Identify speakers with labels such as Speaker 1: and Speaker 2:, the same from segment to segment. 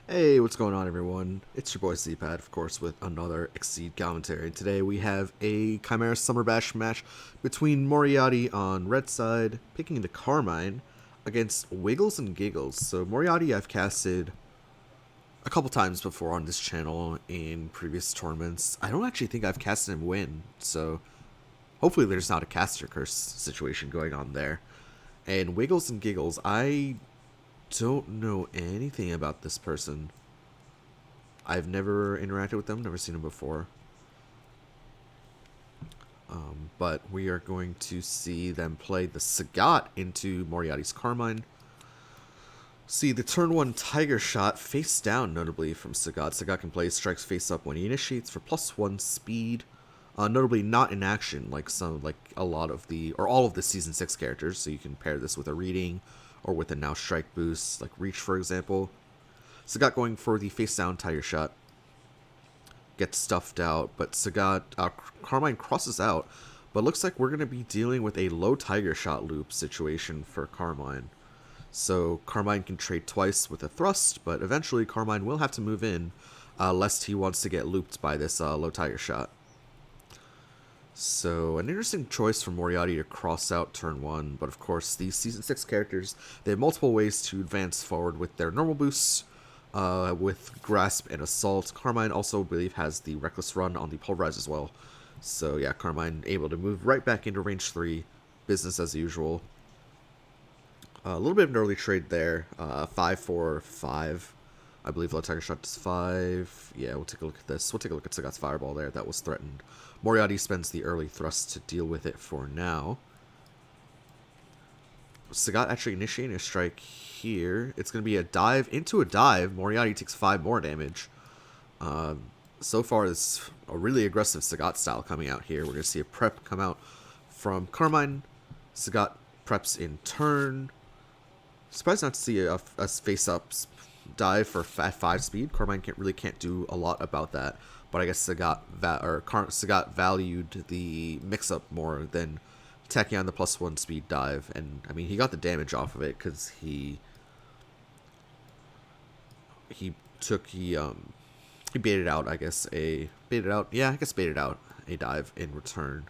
Speaker 1: Hey, what's going on, everyone? It's your boy Z-Pad, of course, with another Exceed commentary. Today we have a Chimera Summer Bash match between Moriatti on red side, picking the Carmine, against WigglesNGiggles. So Moriatti I've casted a couple times before on this channel in previous tournaments. I don't actually think I've casted him win, so hopefully there's not a caster curse situation going on there. And WigglesNGiggles, I don't know anything about this person. I've never interacted with them, never seen them before. But we are going to see them play the Sagat into Moriatti's Carmine. See the turn 1 Tiger Shot face down, notably from Sagat. Sagat can play strikes face up when he initiates for +1 speed. Notably not in action like a lot of the, or all of the Season 6 characters, so you can pair this with a reading or with a now strike boost, like Reach for example. Sagat going for the face down Tiger Shot. Gets stuffed out, but Sagat, Carmine crosses out, but looks like we're going to be dealing with a low Tiger Shot loop situation for Carmine. So Carmine can trade twice with a thrust, but eventually Carmine will have to move in, lest he wants to get looped by this low Tiger Shot. So an interesting choice for Moriatti to cross out turn 1, but of course these Season 6 characters, they have multiple ways to advance forward with their normal boosts, with Grasp and Assault. Carmine also, I believe, has the Reckless Run on the Pulverize as well. So yeah, Carmine able to move right back into range 3, business as usual. A little bit of an early trade there, 5 for 5. I believe low Tiger Shot does 5. Yeah, we'll take a look at this. We'll take a look at Sagat's Fireball there. That was threatened. Moriatti spends the early thrust to deal with it for now. Sagat actually initiating a strike here. It's going to be a dive into a dive. Moriatti takes 5 more damage. So far, it's a really aggressive Sagat style coming out here. We're going to see a prep come out from Carmine. Sagat preps in turn. Surprised not to see a face-up dive for 5 speed. Carmine can't do a lot about that. But I guess Sagat valued the mix-up more than tacking on the +1 speed dive, and I mean he got the damage off of it because he baited out, I guess, baited out a dive in return.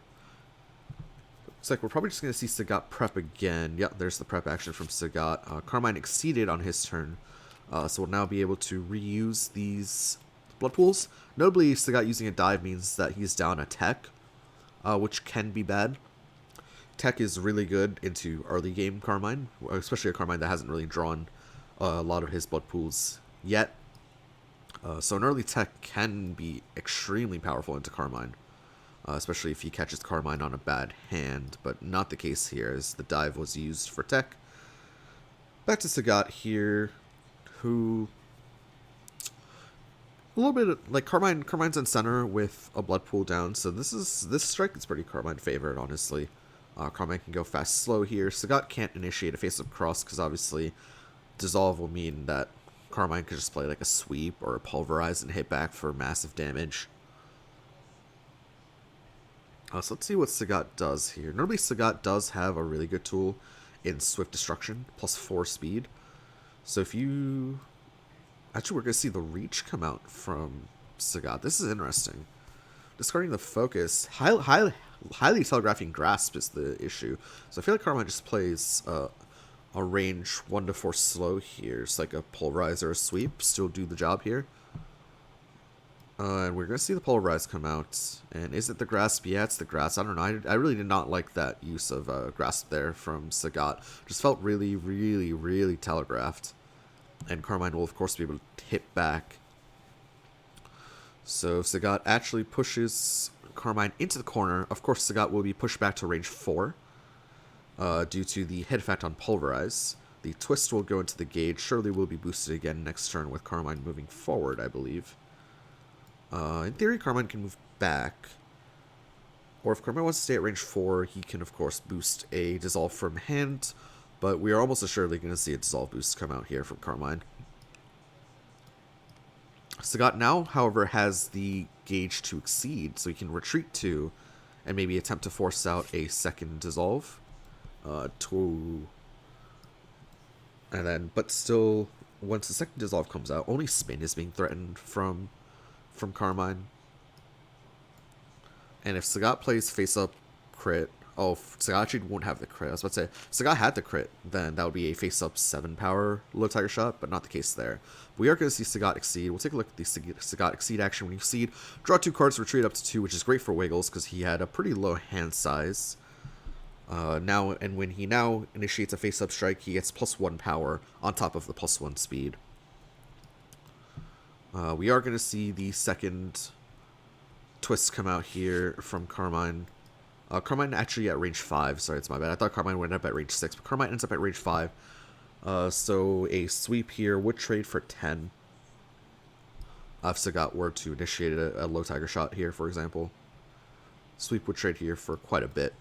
Speaker 1: Looks like we're probably just going to see Sagat prep again. Yep, there's the prep action from Sagat. Carmine exceeded on his turn, so we'll now be able to reuse these blood pools. Notably, Sagat using a dive means that he's down a tech, which can be bad. Tech is really good into early game Carmine, especially a Carmine that hasn't really drawn a lot of his blood pools yet. So an early tech can be extremely powerful into Carmine, especially if he catches Carmine on a bad hand, but not the case here as the dive was used for tech. Back to Sagat here, who a little bit like Carmine's in center with a blood pool down, so this strike is pretty Carmine favored, honestly. Carmine can go fast slow here. Sagat can't initiate a face-up cross because obviously Dissolve will mean that Carmine could just play like a sweep or a Pulverize and hit back for massive damage. So let's see what Sagat does here. Normally Sagat does have a really good tool in Swift Destruction, +4 speed. So if you... Actually, we're going to see the Reach come out from Sagat. This is interesting. Discarding the Focus. Highly telegraphing Grasp is the issue. So I feel like Carmine just plays a range 1 to 4 slow here. It's like a Pulverize or a Sweep. Still do the job here. And we're going to see the Pulverize come out. And is it the Grasp? Yeah, it's the Grasp. I don't know. I really did not like that use of Grasp there from Sagat. Just felt really, really, really telegraphed. And Carmine will, of course, be able to hit back. So Sagat actually pushes Carmine into the corner. Of course, Sagat will be pushed back to range 4 due to the hit effect on Pulverize. The Twist will go into the gauge. Surely will be boosted again next turn with Carmine moving forward, I believe. In theory, Carmine can move back. Or if Carmine wants to stay at range 4, he can, of course, boost a Dissolve from hand. But we are almost assuredly going to see a Dissolve boost come out here from Carmine. Sagat now, however, has the gauge to exceed, so he can retreat 2 and maybe attempt to force out a second Dissolve. But still once the second dissolve comes out, only spin is being threatened from Carmine. And if Sagat plays face up crit, oh, Sagat actually won't have the crit. I was about to say, Sagat had the crit, then that would be a face up 7 power low tiger shot, but not the case there. We are going to see Sagat exceed. We'll take a look at the Sagat exceed action. When you exceed, draw 2 cards, retreat up to 2, which is great for Wiggles because he had a pretty low hand size. When he now initiates a face up strike, he gets +1 power on top of the +1 speed. We are going to see the second twist come out here from Carmine. Carmine actually at range 5. Sorry, it's my bad. I thought Carmine would end up at range 6, but Carmine ends up at range 5. So a sweep here would trade for 10. If Sagat were to initiate a low tiger shot here, for example. Sweep would trade here for quite a bit.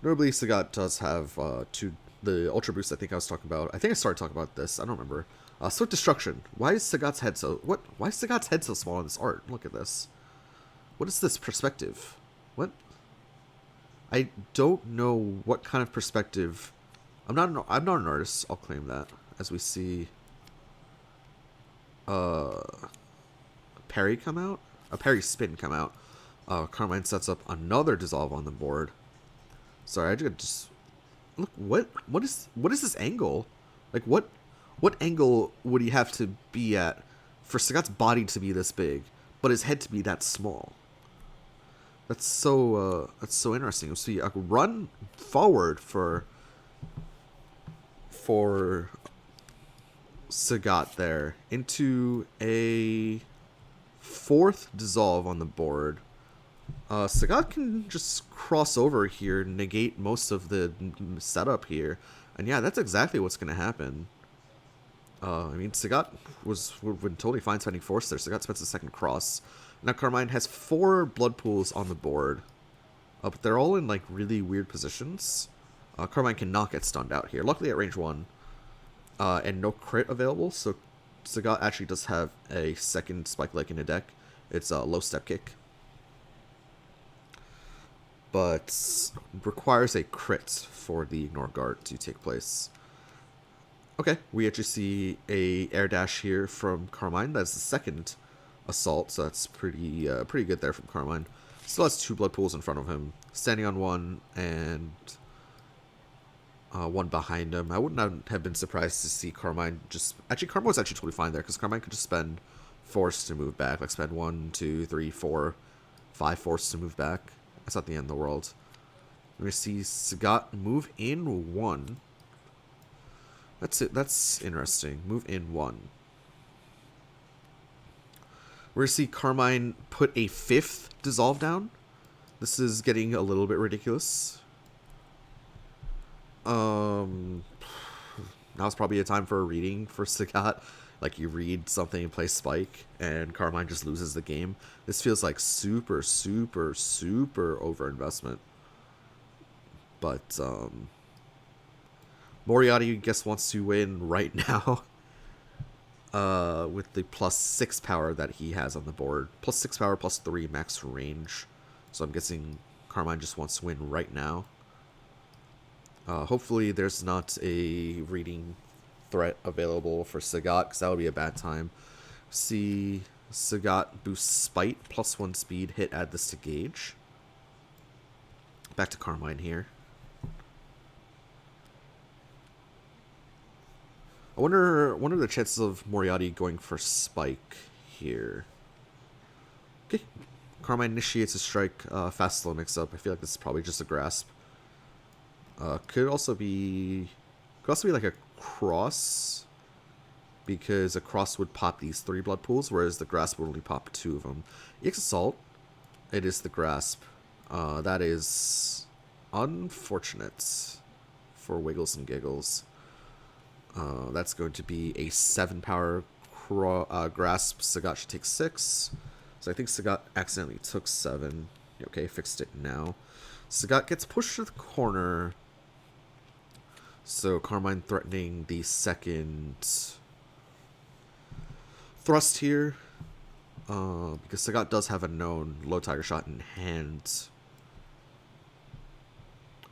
Speaker 1: Notably, Sagat does have the Ultra Boost I think I was talking about. I think I started talking about this. I don't remember. Swift Destruction. Why is Sagat's head so... Why is Sagat's head so small in this art? Look at this. What is this perspective? What? I don't know what kind of perspective... I'm not an artist. I'll claim that. As we see... Parry come out? A Parry spin come out. Carmine sets up another dissolve on the board. Sorry, I just look. What is this angle? Like what angle would he have to be at for Sagat's body to be this big, but his head to be that small? That's so interesting. We'll see a run forward for Sagat there into a 4th dissolve on the board. Sagat can just cross over here, negate most of the setup here, and yeah, that's exactly what's going to happen. I mean, Sagat would totally fine spending force there. Sagat spends the second cross. Now Carmine has 4 blood pools on the board, but they're all in like really weird positions. Carmine cannot get stunned out here. Luckily at range 1, and no crit available, so Sagat actually does have a second spike leg in the deck. It's a low step kick, but requires a crit for the ignore guard to take place. Okay, we actually see a air dash here from Carmine. That's the second assault, so that's pretty good there from Carmine. Still has 2 blood pools in front of him, standing on 1 and 1 behind him. I would not have been surprised to see Carmine just... Actually, Carmine was actually totally fine there, because Carmine could just spend force to move back. Like, spend 1, 2, 3, 4, 5 force to move back. That's not the end of the world. We're going to see Sagat move in 1. That's it. That's interesting. Move in 1. We're going to see Carmine put a 5th dissolve down. This is getting a little bit ridiculous. Now's probably a time for a reading for Sagat. Like, you read something and play Spike, and Carmine just loses the game. This feels like super overinvestment. But, Moriatti, I guess, wants to win right now. With the +6 power that he has on the board. +6 power, +3 max range. So I'm guessing Carmine just wants to win right now. Hopefully there's not a reading threat available for Sagat, because that would be a bad time. See Sagat boost Spite, +1 speed, hit, add this to gauge. Back to Carmine here. I wonder what are the chances of Moriatti going for Spike here. Okay. Carmine initiates a strike, fast slow mix up. I feel like this is probably just a grasp. Could also be like a cross, because a cross would pop these 3 blood pools, whereas the grasp would only pop 2 of them. EX Assault, it is the grasp. That is unfortunate for WigglesNGiggles. That's going to be a 7 power grasp. Sagat should take 6. So I think Sagat accidentally took 7. Okay, fixed it now. Sagat gets pushed to the corner. So Carmine threatening the second thrust here. Because Sagat does have a known low Tiger Shot in hand.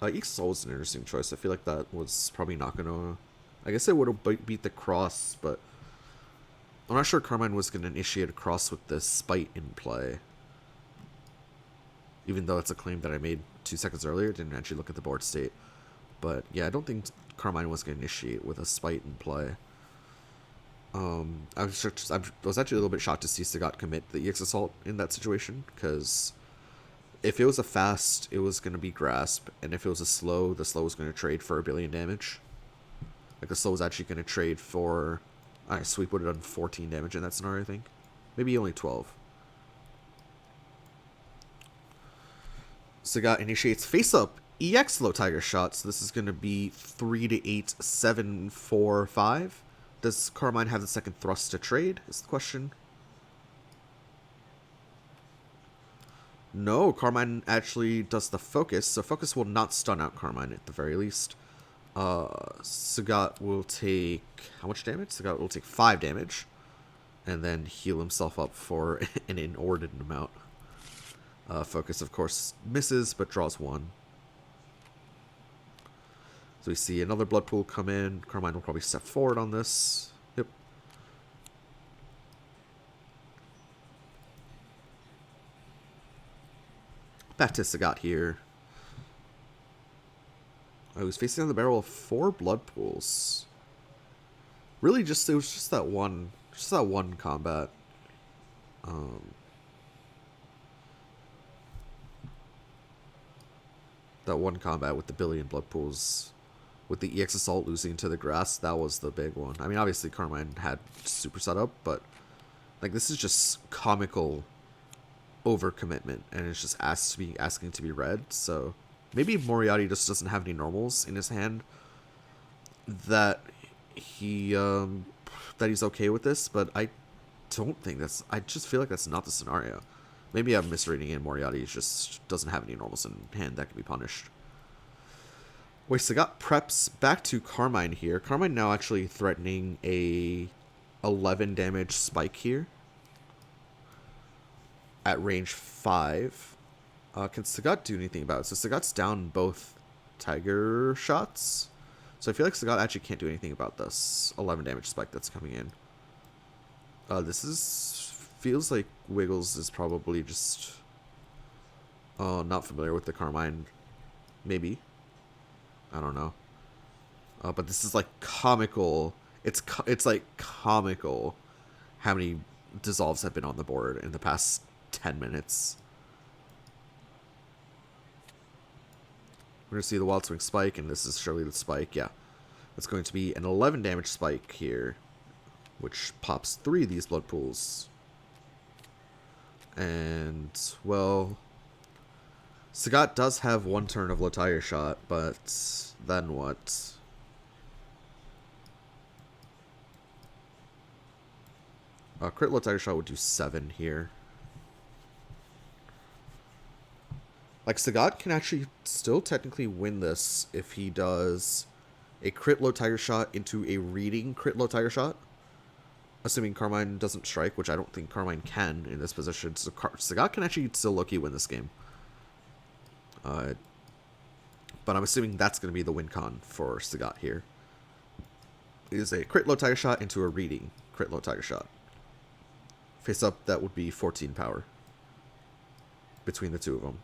Speaker 1: Exol is an interesting choice. I feel like that was probably not gonna... I guess it would have beat the cross, but I'm not sure Carmine was gonna initiate a cross with this Spite in play. Even though it's a claim that I made 2 seconds earlier, didn't actually look at the board state. But yeah, I don't think Carmine was gonna initiate with a Spite in play. I was actually a little bit shocked to see Sagat commit the EX Assault in that situation, because if it was a fast, it was going to be Grasp, and if it was a slow, the slow was going to trade for 1 billion damage. Like, the slow was actually going to trade for... Alright, Sweep would have done 14 damage in that scenario, I think. Maybe only 12. Sagat initiates face-up EX low Tiger Shot, so this is going to be 3 to 8, 7, 4, 5. Does Carmine have the second thrust to trade, is the question. No, Carmine actually does the focus, so focus will not stun out Carmine at the very least. Sagat will take... How much damage? Sagat will take 5 damage. And then heal himself up for an inordinate amount. Focus, of course, misses, but draws 1. So we see another blood pool come in. Carmine will probably step forward on this. Yep. Back to Sagat here. I was facing on the barrel of 4 blood pools. Really, it was just that one combat. That one combat with the billion blood pools. With the EX Assault losing to the Grass, that was the big one. I mean, obviously Carmine had super setup, but like, this is just comical overcommitment, and it's just asking to be read. So maybe Moriatti just doesn't have any normals in his hand that he's okay with this, but I don't think that's... I just feel like that's not the scenario. Maybe I'm misreading it, and Moriatti just doesn't have any normals in hand that can be punished. Wait, Sagat preps back to Carmine here. Carmine now actually threatening a 11 damage spike here. At range 5. Can Sagat do anything about it? So Sagat's down both Tiger Shots. So I feel like Sagat actually can't do anything about this 11 damage spike that's coming in. Feels like Wiggles is probably just not familiar with the Carmine. Maybe. I don't know. But this is like comical. It's like comical how many dissolves have been on the board in the past 10 minutes. We're going to see the Wild Swing spike, and this is surely the spike. Yeah. It's going to be an 11 damage spike here, which pops 3 of these blood pools. And, well, Sagat does have 1 turn of low Tiger Shot, but then what? Crit low Tiger Shot would do 7 here. Like, Sagat can actually still technically win this if he does a crit low Tiger Shot into a reading crit low Tiger Shot. Assuming Carmine doesn't strike, which I don't think Carmine can in this position. So Sagat can actually still low-key win this game. But I'm assuming that's going to be the win con for Sagat here. It is a crit low Tiger Shot into a reading crit low Tiger Shot. Face up, that would be 14 power between the two of them.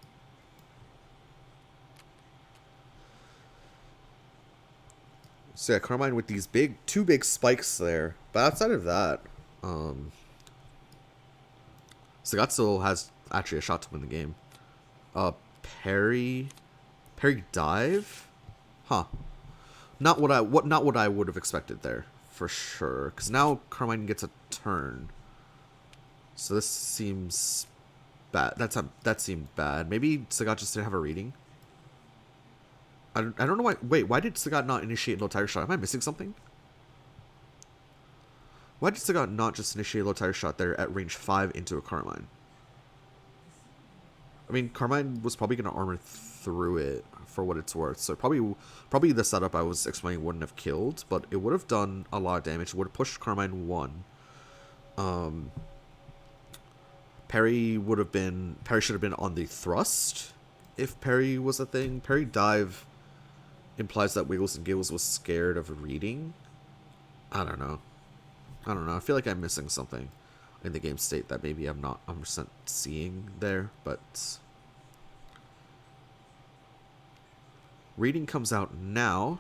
Speaker 1: So yeah, Carmine with these two big spikes there. But outside of that, Sagat still has actually a shot to win the game. Parry dive? Huh. Not what I would have expected there, for sure. Because now Carmine gets a turn. So this seems bad. That seemed bad. Maybe Sagat just didn't have a reading. I don't know why. Wait, why did Sagat not initiate low Tiger Shot? Am I missing something? Why did Sagat not just initiate low Tiger Shot there at range 5 into a Carmine? I mean, Carmine was probably going to armor through it for what it's worth. So probably the setup I was explaining wouldn't have killed, but it would have done a lot of damage. It would have pushed Carmine 1. Parry should have been on the thrust if parry was a thing. Parry dive implies that WigglesNGiggles was scared of reading. I don't know. I feel like I'm missing something in the game state that maybe I'm not 100% seeing there, but reading comes out now.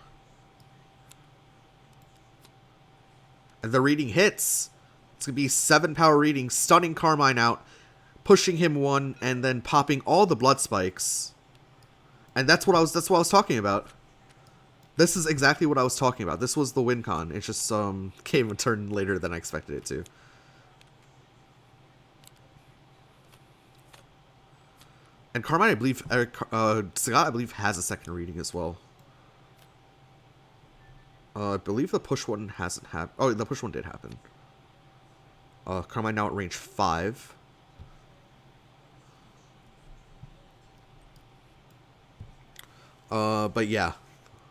Speaker 1: And the reading hits. It's going to be 7 power reading, stunning Carmine out, pushing him 1, and then popping all the blood spikes. And that's what I was talking about. This is exactly what I was talking about. This was the win con. It just came a turn later than I expected it to. And Carmine, I believe, Sagat, I believe, has a second reading as well. I believe the push one hasn't happened. Oh, the push one did happen. Carmine now at range 5. But yeah,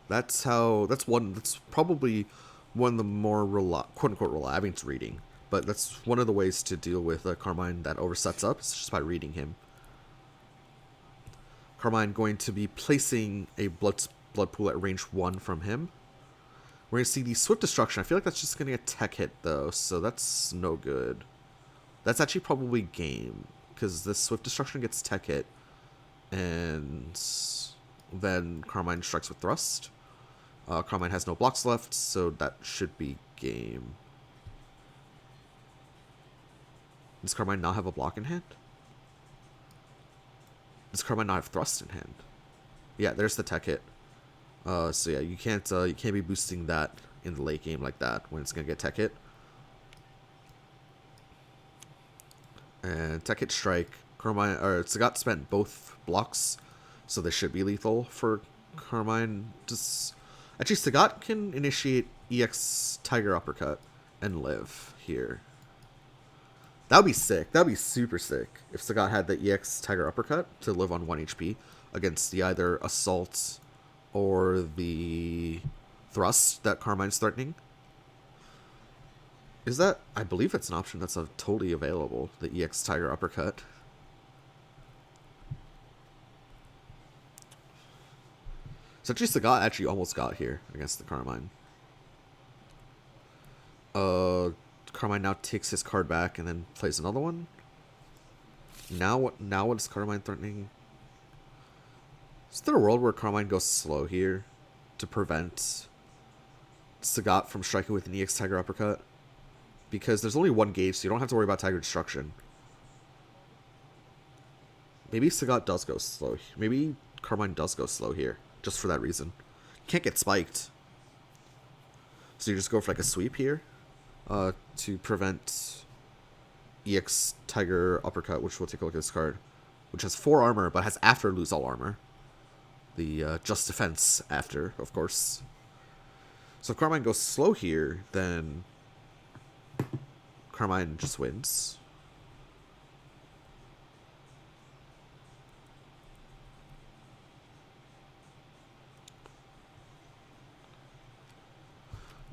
Speaker 1: that's probably one of the more quote-unquote reliable. I mean, it's reading, but that's one of the ways to deal with Carmine that oversets up. It's just by reading him. Carmine going to be placing a blood pool at range 1 from him. We're going to see the Swift Destruction. I feel like that's just going to get tech hit, though, so that's no good. That's actually probably game, because this Swift Destruction gets tech hit, and then Carmine strikes with Thrust. Carmine has no blocks left, so that should be game. Does Carmine not have a block in hand? Does Carmine not have Thrust in hand? Yeah, there's the tech hit. So yeah, you can't be boosting that in the late game like that when it's gonna get tech hit. And tech hit strike. Carmine or Sagat spent both blocks, so they should be lethal for Carmine. Actually, Sagat can initiate EX Tiger Uppercut and live here. That would be sick. That would be super sick if Sagat had the EX Tiger Uppercut to live on 1 HP against the either Assault or the Thrust that Carmine's threatening. Is that... I believe it's an option that's totally available, the EX Tiger Uppercut. So actually, Sagat actually almost got here against the Carmine. Carmine now takes his card back and then plays another one. Now what is Carmine threatening? Is there a world where Carmine goes slow here to prevent Sagat from striking with an EX Tiger Uppercut? Because there's only 1 gauge, so you don't have to worry about Tiger Destruction. Maybe Sagat does go slow. Maybe Carmine does go slow here, just for that reason. Can't get spiked. So you just go for like a sweep here to prevent EX Tiger Uppercut, which we'll take a look at this card, which has 4 armor, but has after lose all armor. The just defense after, of course. So if Carmine goes slow here, then Carmine just wins.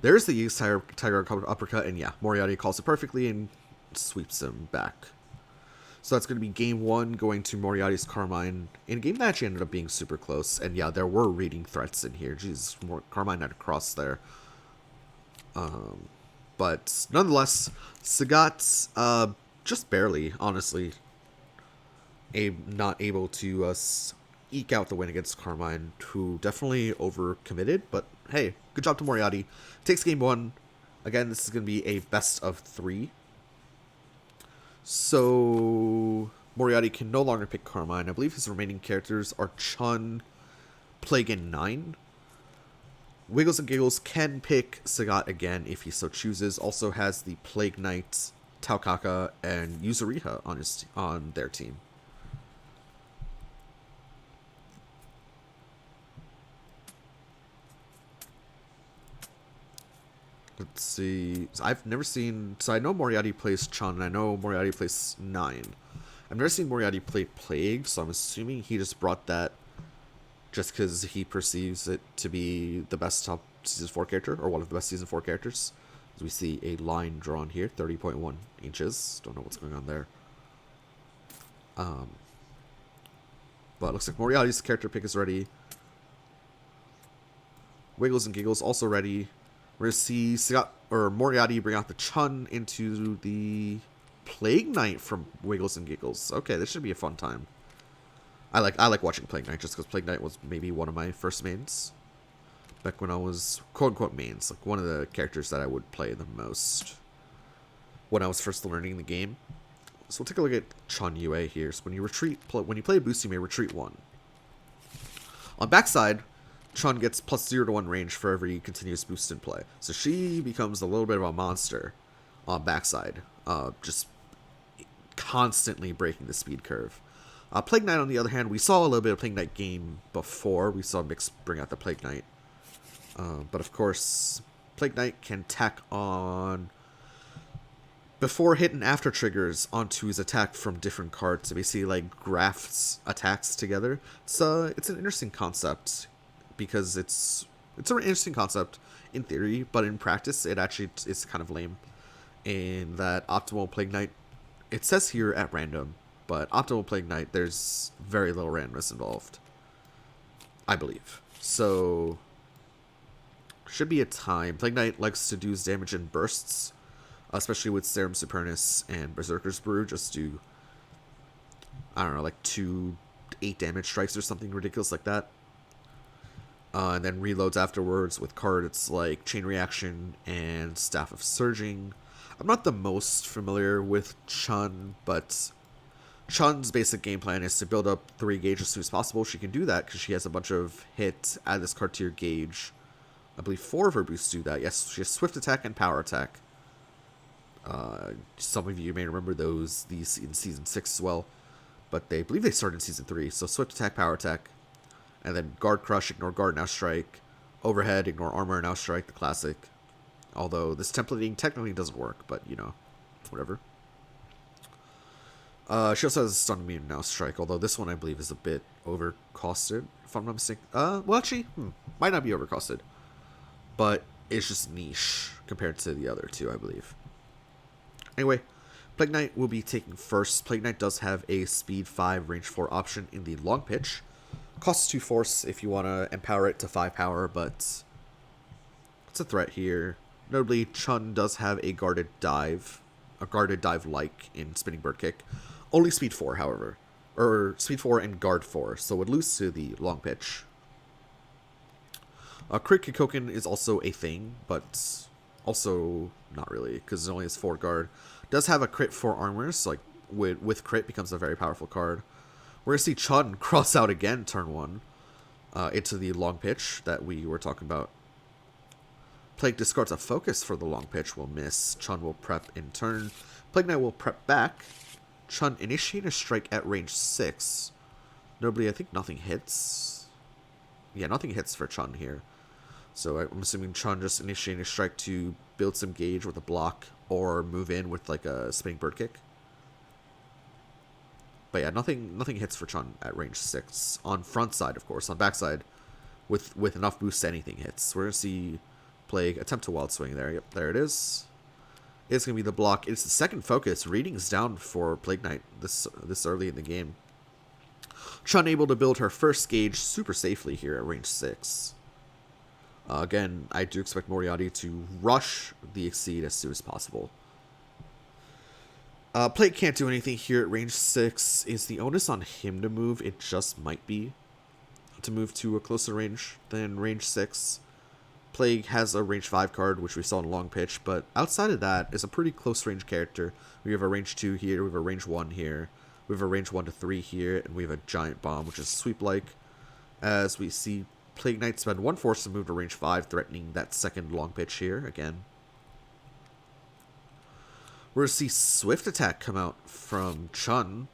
Speaker 1: There's the EX Tiger Uppercut, and yeah, Moriatti calls it perfectly and sweeps him back. So that's going to be game 1 going to Moriatti's Carmine in a game that actually ended up being super close. And yeah, there were reading threats in here. Jesus, Carmine had a cross there. But nonetheless, Sagat, just barely, honestly, not able to eke out the win against Carmine, who definitely overcommitted. But hey, good job to Moriatti. Takes game 1. Again, this is going to be a best of 3. So Moriatti can no longer pick Carmine. I believe his remaining characters are Chun, Plague, and 9. WigglesNGiggles can pick Sagat again if he so chooses. Also has the Plague Knight, Taukaka, and Yuzuriha on their team. Let's see. I've never seen... So I know Moriatti plays Chun, and I know Moriatti plays 9. I've never seen Moriatti play Plague, so I'm assuming he just brought that just because he perceives it to be the best top Season 4 character, or one of the best Season 4 characters. As we see a line drawn here, 30.1 inches. Don't know what's going on there. But it looks like Moriatti's character pick is ready. WigglesNGiggles also ready. We're going to see Scott or Moriatti bring out the Chun into the Plague Knight from WigglesNGiggles. Okay, this should be a fun time. I like watching Plague Knight just because Plague Knight was maybe one of my first mains. Back when I was quote-unquote mains. Like one of the characters that I would play the most when I was first learning the game. So we'll take a look at Chun Yue here. So when you play a boost, you may retreat 1. On backside, Chun gets plus 0 to 1 range for every continuous boost in play. So she becomes a little bit of a monster on backside. Just constantly breaking the speed curve. Plague Knight, on the other hand, we saw a little bit of Plague Knight game before. We saw Mix bring out the Plague Knight. But of course, Plague Knight can tack on before hit and after triggers onto his attack from different cards. So basically like grafts attacks together. It's an interesting concept because it's an interesting concept in theory, but in practice it actually is kind of lame. In that optimal Plague Knight, it says here at random, but optimal Plague Knight there's very little randomness involved, I believe. So should be a time. Plague Knight likes to do damage in bursts, especially with Serum Supernus and Berserker's Brew. Just do, I don't know, like 2 8 damage strikes or something ridiculous like that. And then reloads afterwards with cards like Chain Reaction and Staff of Surging. I'm not the most familiar with Chun, but Chun's basic game plan is to build up 3 gauge as soon as possible. She can do that because she has a bunch of hits at this card tier gauge. I believe 4 of her boosts do that. Yes, she has Swift Attack and Power Attack. Some of you may remember these in Season 6 as well. But I believe they started in Season 3. So Swift Attack, Power Attack. And then Guard Crush, ignore Guard, now Strike. Overhead, ignore Armor, now Strike, the classic. Although this templating technically doesn't work, but you know, whatever. She also has a Stun Immune, now Strike. Although this one I believe is a bit overcosted, if I'm not mistaken. Well actually, might not be overcosted. But it's just niche compared to the other 2, I believe. Anyway, Plague Knight will be taking first. Plague Knight does have a speed 5, range 4 option in the long pitch. Costs 2 force if you want to empower it to 5 power, but it's a threat here. Notably, Chun does have a guarded dive like in Spinning Bird Kick. Only speed 4, however. Or speed 4 and guard 4, so would lose to the long pitch. Crit Kikoken is also a thing, but also not really, because it only has 4 guard. Does have a crit 4 armor, so like with crit becomes a very powerful card. We're going to see Chun cross out again turn 1 into the long pitch that we were talking about. Plague discards a focus for the long pitch, will miss. Chun will prep in turn. Plague Knight will prep back. Chun initiate a strike at range 6. Notably, I think nothing hits. Yeah, nothing hits for Chun here. So I'm assuming Chun just initiating a strike to build some gauge with a block or move in with like a Spinning Bird Kick. But yeah, nothing hits for Chun at range 6. On front side, of course. On back side, with enough boost, anything hits. We're going to see Plague attempt to Wild Swing there. Yep, there it is. It's going to be the block. It's the second focus. Readings down for Plague Knight this early in the game. Chun able to build her first gauge super safely here at range 6. Again, I do expect Moriatti to rush the Exceed as soon as possible. Plague can't do anything here at range 6. Is the onus on him to move? It just might be. To move to a closer range than range 6. Plague has a range 5 card, which we saw in Long Pitch, but outside of that, is a pretty close range character. We have a range 2 here, we have a range 1 here, we have a range 1 to 3 here, and we have a Giant Bomb, which is sweep-like. As we see Plague Knight spend 1 force to move to range 5, threatening that second Long Pitch here, again. We're going to see Swift Attack come out from Chun.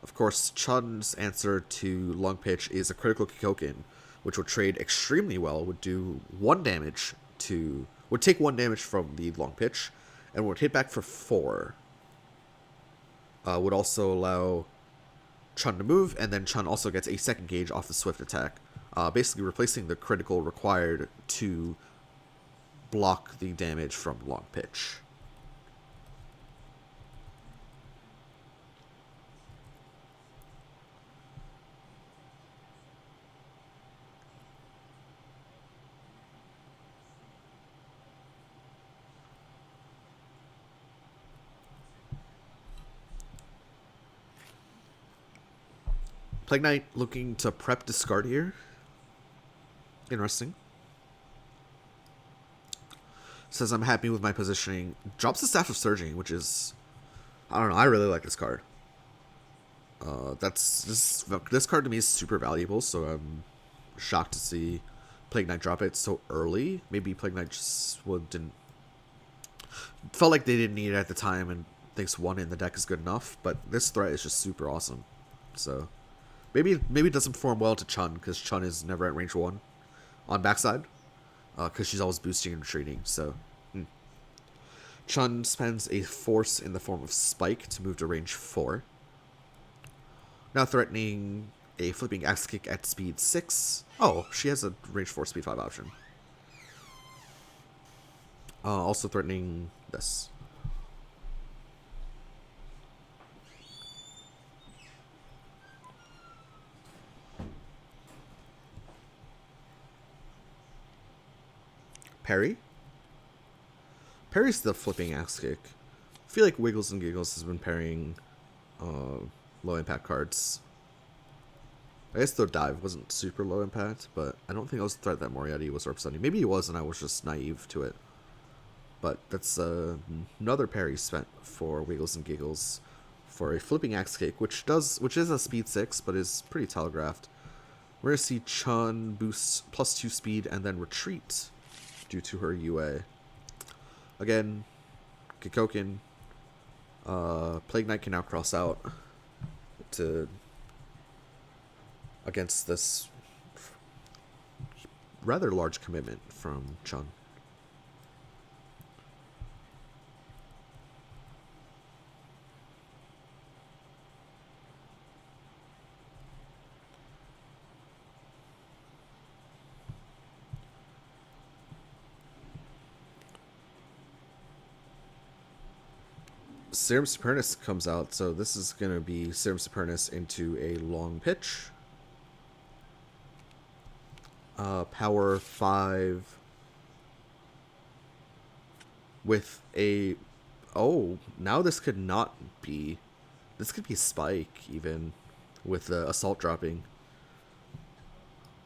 Speaker 1: Of course, Chun's answer to Long Pitch is a critical Kikoken, which would trade extremely well, would do 1 damage to... would take 1 damage from the Long Pitch, and would hit back for 4. Would also allow Chun to move, and then Chun also gets a second gauge off the Swift Attack, basically replacing the critical required to block the damage from Long Pitch. Plague Knight looking to prep discard here. Interesting. Says I'm happy with my positioning. Drops the Staff of Surging, which is, I don't know, I really like this card. This card to me is super valuable, so I'm shocked to see Plague Knight drop it so early. Maybe Plague Knight just didn't felt like they didn't need it at the time and thinks one in the deck is good enough, but this threat is just super awesome. So maybe it doesn't perform well to Chun, because Chun is never at range 1 on backside, because she's always boosting and retreating. So Chun spends a force in the form of Spike to move to range 4. Now threatening a flipping axe kick at speed 6. Oh, she has a range 4, speed 5 option. Also threatening this. Parry? Parry's the flipping axe kick. I feel like WigglesNGiggles has been parrying low impact cards. I guess the dive wasn't super low impact, but I don't think it was a threat that Moriatti was representing. Maybe he was and I was just naive to it. But that's another parry spent for WigglesNGiggles for a flipping axe kick, which is a speed 6, but is pretty telegraphed. We're gonna see Chun boost +2 speed and then retreat due to her UA. Again, Kikoken, Plague Knight can now cross out to against this rather large commitment from Chun. Serum Supernus comes out, so this is going to be Serum Supernus into a long pitch. Power 5 with a... Oh, now this could not be... This could be Spike, even, with the Assault dropping.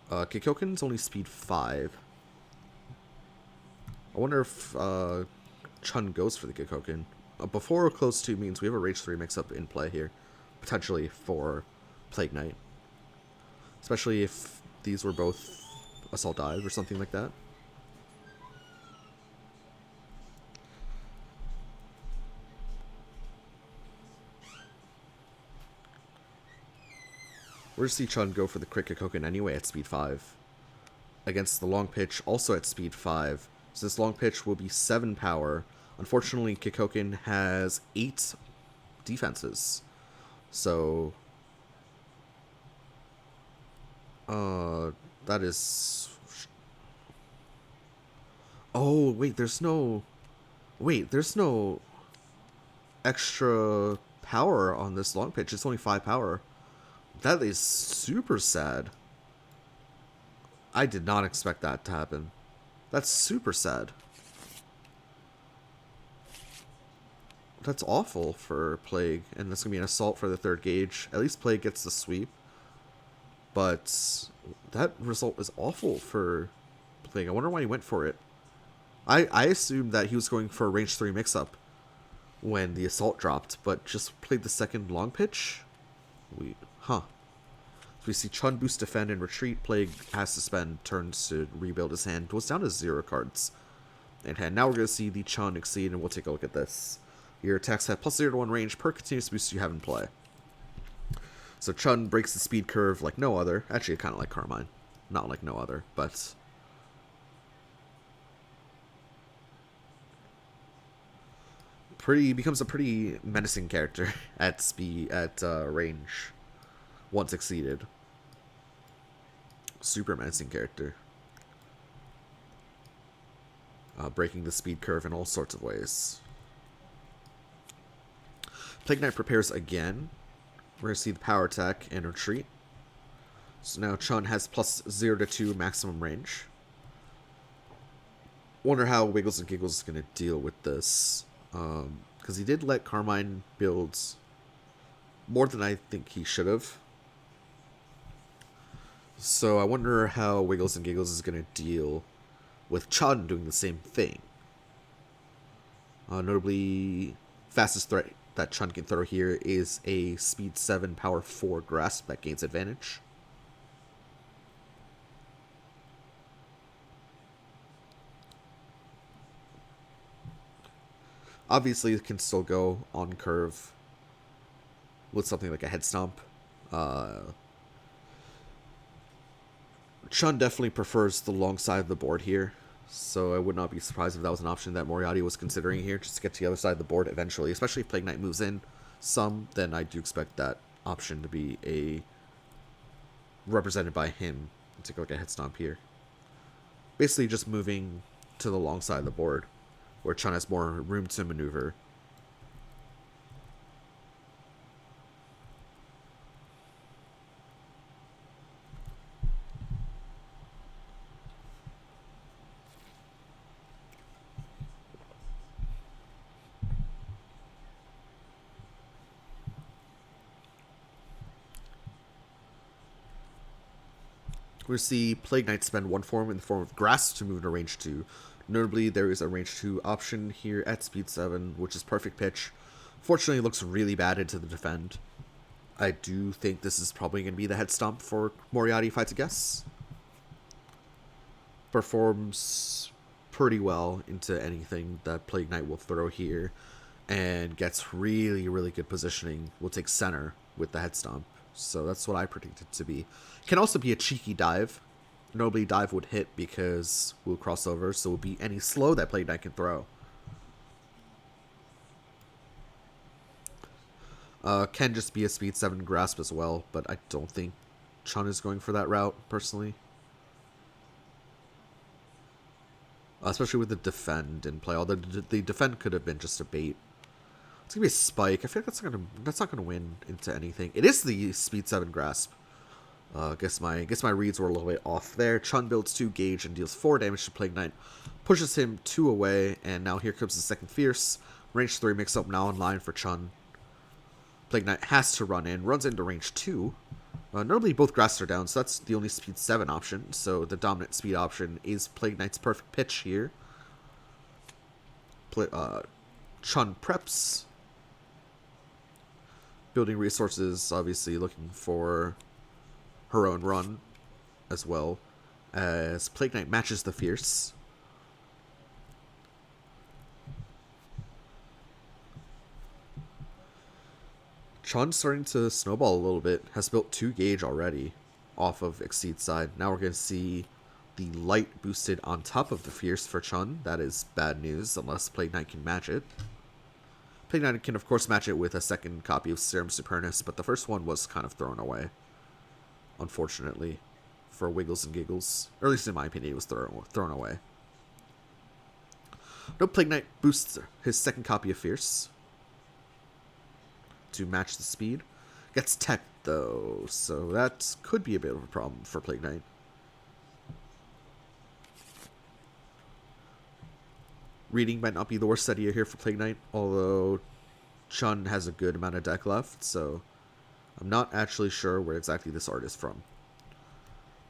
Speaker 1: Kikoken's only speed 5. I wonder if Chun goes for the Kikoken. Before close 2 means we have a Rage 3 mix-up in play here, potentially for Plague Knight. Especially if these were both Assault Dive or something like that. We're going to see Chun go for the crit Kikoken anyway at speed 5. Against the long pitch, also at speed 5. So this long pitch will be 7 power. Unfortunately, Kikoken has 8 defenses. So... that is... Oh, wait, there's no... Wait, there's no extra power on this long pitch. It's only 5 power. That is super sad. I did not expect that to happen. That's super sad. That's awful for Plague, and that's going to be an assault for the 3rd gauge. At least Plague gets the sweep. But that result is awful for Plague. I wonder why he went for it. I assumed that he was going for a range 3 mix-up when the assault dropped, but just played the 2nd long pitch? So we see Chun boost defend and retreat. Plague has to spend turns to rebuild his hand. It was down to 0 cards in hand. Now we're going to see the Chun exceed, and we'll take a look at this. Your attacks have +0 to 1 range per continuous boost you have in play. So Chun breaks the speed curve like no other. Actually, kind of like Carmine. Not like no other, but... becomes a pretty menacing character at range once exceeded. Super menacing character. Breaking the speed curve in all sorts of ways. Plague Knight prepares again. We're going to see the power attack and retreat. So now Chun has +0 to 2 maximum range. Wonder how WigglesNGiggles is going to deal with this. Because he did let Carmine build more than I think he should have. So I wonder how WigglesNGiggles is going to deal with Chun doing the same thing. Notably, fastest threat that Chun can throw here is a speed 7, power 4 grasp that gains advantage. Obviously, it can still go on curve with something like a head stomp. Chun definitely prefers the long side of the board here, so I would not be surprised if that was an option that Moriatti was considering here, just to get to the other side of the board eventually. Especially if Plague Knight moves in some, then I do expect that option to be represented by him. Let's take a look at head stomp here. Basically just moving to the long side of the board, where Chun has more room to maneuver. We see Plague Knight spend one form in the form of Grasp to move into range 2. Notably, there is a range 2 option here at speed 7, which is perfect pitch. Fortunately, it looks really bad into the defend. I do think this is probably going to be the head stomp for Moriatti, if I had to guess. Performs pretty well into anything that Plague Knight will throw here, and gets really, really good positioning. Will take center with the head stomp. So that's what I predict it to be. Can also be a cheeky dive. Notably, dive would hit because we'll cross over, so it will be any slow that Plague Knight can throw. Can just be a speed 7 grasp as well, but I don't think Chun is going for that route, personally. Especially with the defend in play, although the defend could have been just a bait. It's gonna be a spike. I feel like that's not gonna win into anything. It is the speed 7 grasp. Guess my reads were a little bit off there. Chun builds 2 gauge and deals 4 damage to Plague Knight, pushes him 2 away, and now here comes the second fierce. Range 3 mix up now online for Chun. Plague Knight has to run in, runs into range 2. Notably, both grasps are down, so that's the only speed 7 option. So the dominant speed option is Plague Knight's perfect pitch here. Chun preps. Building resources, obviously looking for her own run as well, as Plague Knight matches the fierce. Chun's starting to snowball a little bit. Has built 2 gauge already off of Exceed side. Now we're going to see the light boosted on top of the fierce for Chun. That is bad news unless Plague Knight can match it. Plague Knight can of course match it with a second copy of Serum Supernus, but the first one was kind of thrown away, unfortunately, for WigglesNGiggles. Or at least in my opinion, it was thrown away. No, Plague Knight boosts his second copy of Fierce to match the speed. Gets tech though, so that could be a bit of a problem for Plague Knight. Reading might not be the worst idea here for Plague Knight, although Chun has a good amount of deck left, so I'm not actually sure where exactly this art is from.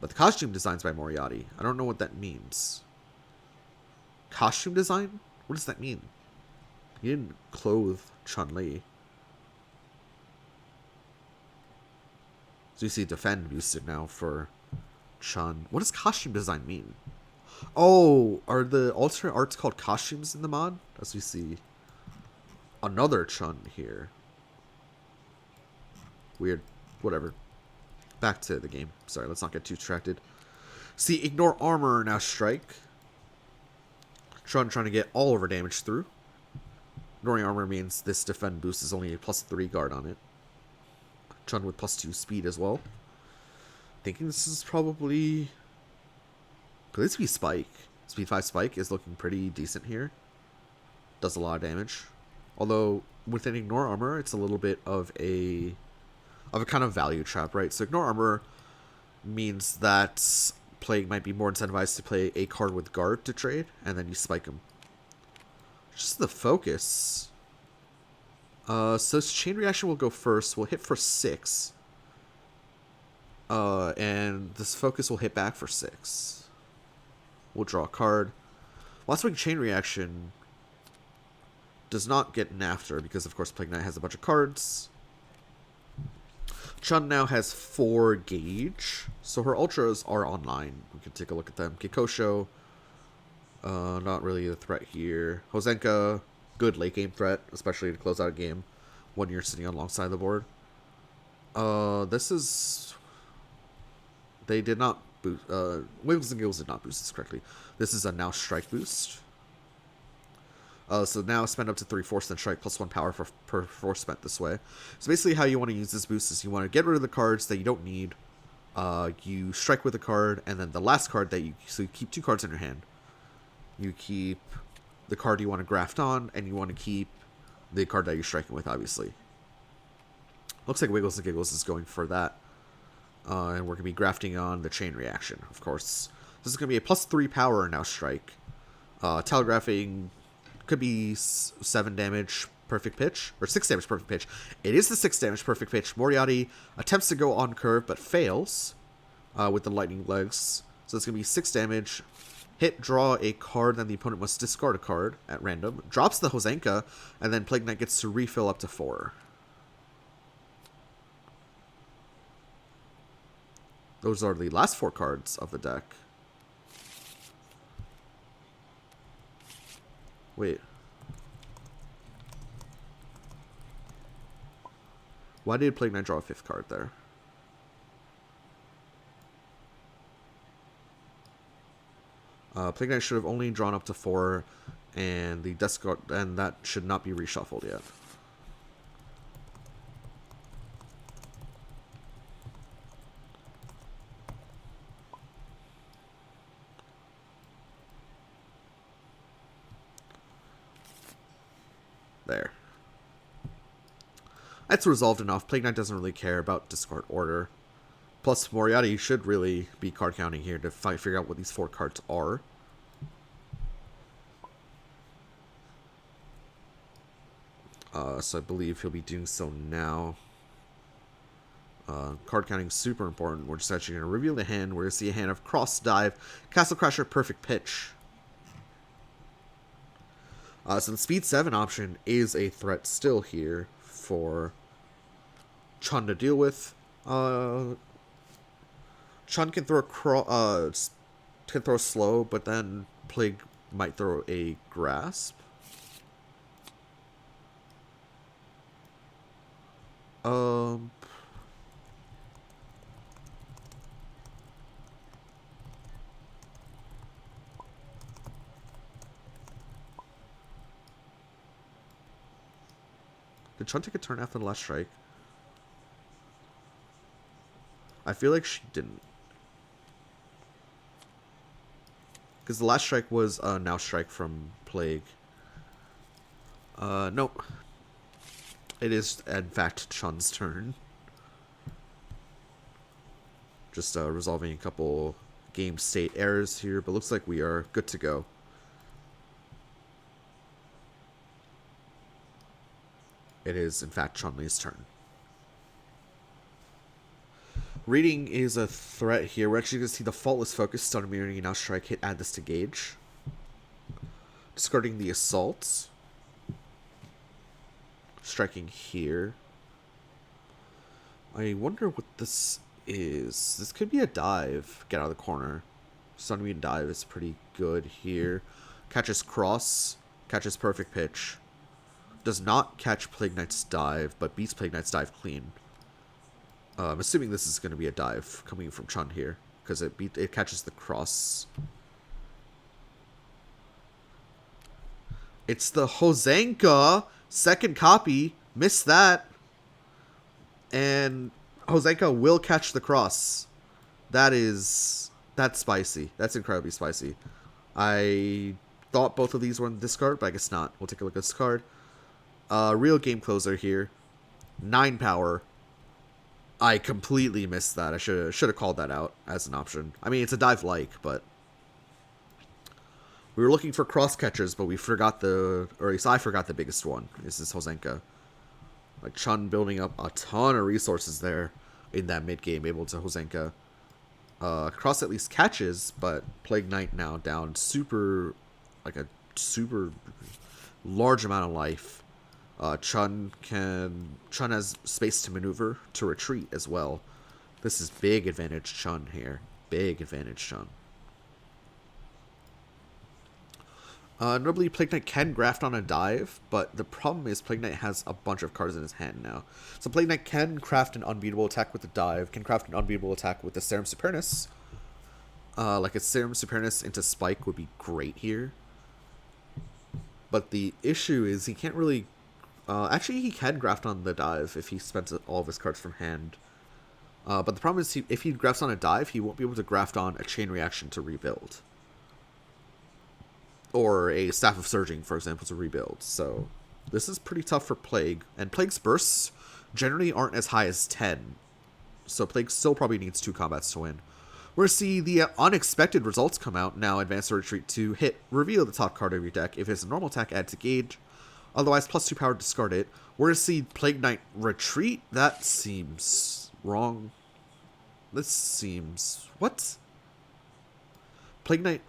Speaker 1: But the costume design's by Moriatti. I don't know what that means. Costume design? What does that mean? He didn't clothe Chun-Li. So you see defend boosted now for Chun. What does costume design mean? Oh, are the alternate arts called costumes in the mod? As we see another Chun here. Weird. Whatever. Back to the game. Sorry, let's not get too distracted. See, ignore armor, now strike. Chun trying to get all over damage through. Ignoring armor means this defend boost is only a +3 guard on it. Chun with +2 speed as well. Thinking this is probably... Could this be Spike? Speed 5 Spike is looking pretty decent here. Does a lot of damage. Although, with an ignore armor, it's a little bit of a kind of value trap, right? So ignore armor means that Plague might be more incentivized to play a card with guard to trade, and then you spike him. Just the focus. So chain reaction will go first. We'll hit for 6. And this focus will hit back for 6. We'll draw a card. Last Wing Chain Reaction does not get an after because, of course, Plague Knight has a bunch of cards. Chun now has 4 gauge, so her ultras are online. We can take a look at them. Kikosho, not really a threat here. Hozenka, good late game threat, especially to close out a game when you're sitting alongside the board. This is... They did not boost... WigglesNGiggles did not boost this correctly. This is a now strike boost. So now spend up to 3 force, then strike plus 1 power per force spent this way. So basically how you want to use this boost is you want to get rid of the cards that you don't need. You strike with a card, and then the last card that you... So you keep 2 cards in your hand. You keep the card you want to graft on, and you want to keep the card that you're striking with, obviously. Looks like WigglesNGiggles is going for that. And we're going to be grafting on the chain reaction, of course. This is going to be a plus 3 power now strike. Telegraphing... Could be 7 damage perfect pitch, or 6 damage perfect pitch. It is the 6 damage perfect pitch. Moriatti attempts to go on curve, but fails with the lightning legs. So it's going to be 6 damage. Hit, draw a card, then the opponent must discard a card at random. Drops the Hozenka, and then Plague Knight gets to refill up to 4. Those are the last 4 cards of the deck. Wait. Why did Plague Knight draw a 5th card there? Plague Knight should have only drawn up to 4, and the discard, and that should not be reshuffled yet. There. That's resolved enough. Plague Knight doesn't really care about discard order. Plus, Moriatti should really be card counting here to figure out what these 4 cards are. So I believe he'll be doing so now. Card counting is super important. We're just actually going to reveal the hand. We're going to see a hand of Cross Dive, Castle Crasher, Perfect Pitch. So the speed 7 option is a threat still here for Chun to deal with. Chun can throw can throw slow, but then Plague might throw a grasp. Did Chun take a turn after the last strike? I feel like she didn't. Because the last strike was now strike from Plague. Nope. It is, in fact, Chun's turn. Just resolving a couple game state errors here, but looks like we are good to go. It is, in fact, Chun-Li's turn. Reading is a threat here. We're actually going to see the Faultless Focus, Stun Immunity, now Strike, hit, add this to Gauge. Discarding the Assault. Striking here. I wonder what this is. This could be a dive. Get out of the corner. Stun Immune dive is pretty good here. Catches Cross. Catches Perfect Pitch. Does not catch Plague Knight's dive, but beats Plague Knight's dive clean. I'm assuming this is going to be a dive coming from Chun here, because it catches the cross. It's the Hozenka second copy. Missed that. And Hozenka will catch the cross. That's spicy. That's incredibly spicy. I thought both of these were in the discard, but I guess not. We'll take a look at this card. Real game closer here. 9 power. I completely missed that. I should have called that out as an option. I mean, it's a dive like, but we were looking for cross catchers, but we forgot or at least I forgot the biggest one. This is Hozenka. Like Chun building up a ton of resources there. in that mid game, able to Hosenka. Cross at least catches, but Plague Knight now down like a super large amount of life. Chun has space to maneuver, to retreat as well. This is big advantage Chun here. Big advantage Chun. Notably, Plague Knight can graft on a dive, but the problem is Plague Knight has a bunch of cards in his hand now. So Plague Knight can craft an unbeatable attack with the dive, can craft an unbeatable attack with the Serum Supernus. Like a Serum Supernus into Spike would be great here. But the issue is he can't really... actually, he can graft on the dive if he spends all of his cards from hand. But the problem is if he grafts on a dive, he won't be able to graft on a Chain Reaction to rebuild. Or a Staff of Surging, for example, to rebuild. So this is pretty tough for Plague. And Plague's bursts generally aren't as high as 10. So Plague still probably needs 2 combats to win. We're going to see the unexpected results come out. Now Advance or Retreat to hit, reveal the top card of your deck. If it's a normal attack, add to gauge. Otherwise, plus 2 power, discard it. We're going to see Plague Knight retreat. That seems wrong. This seems... What? Plague Knight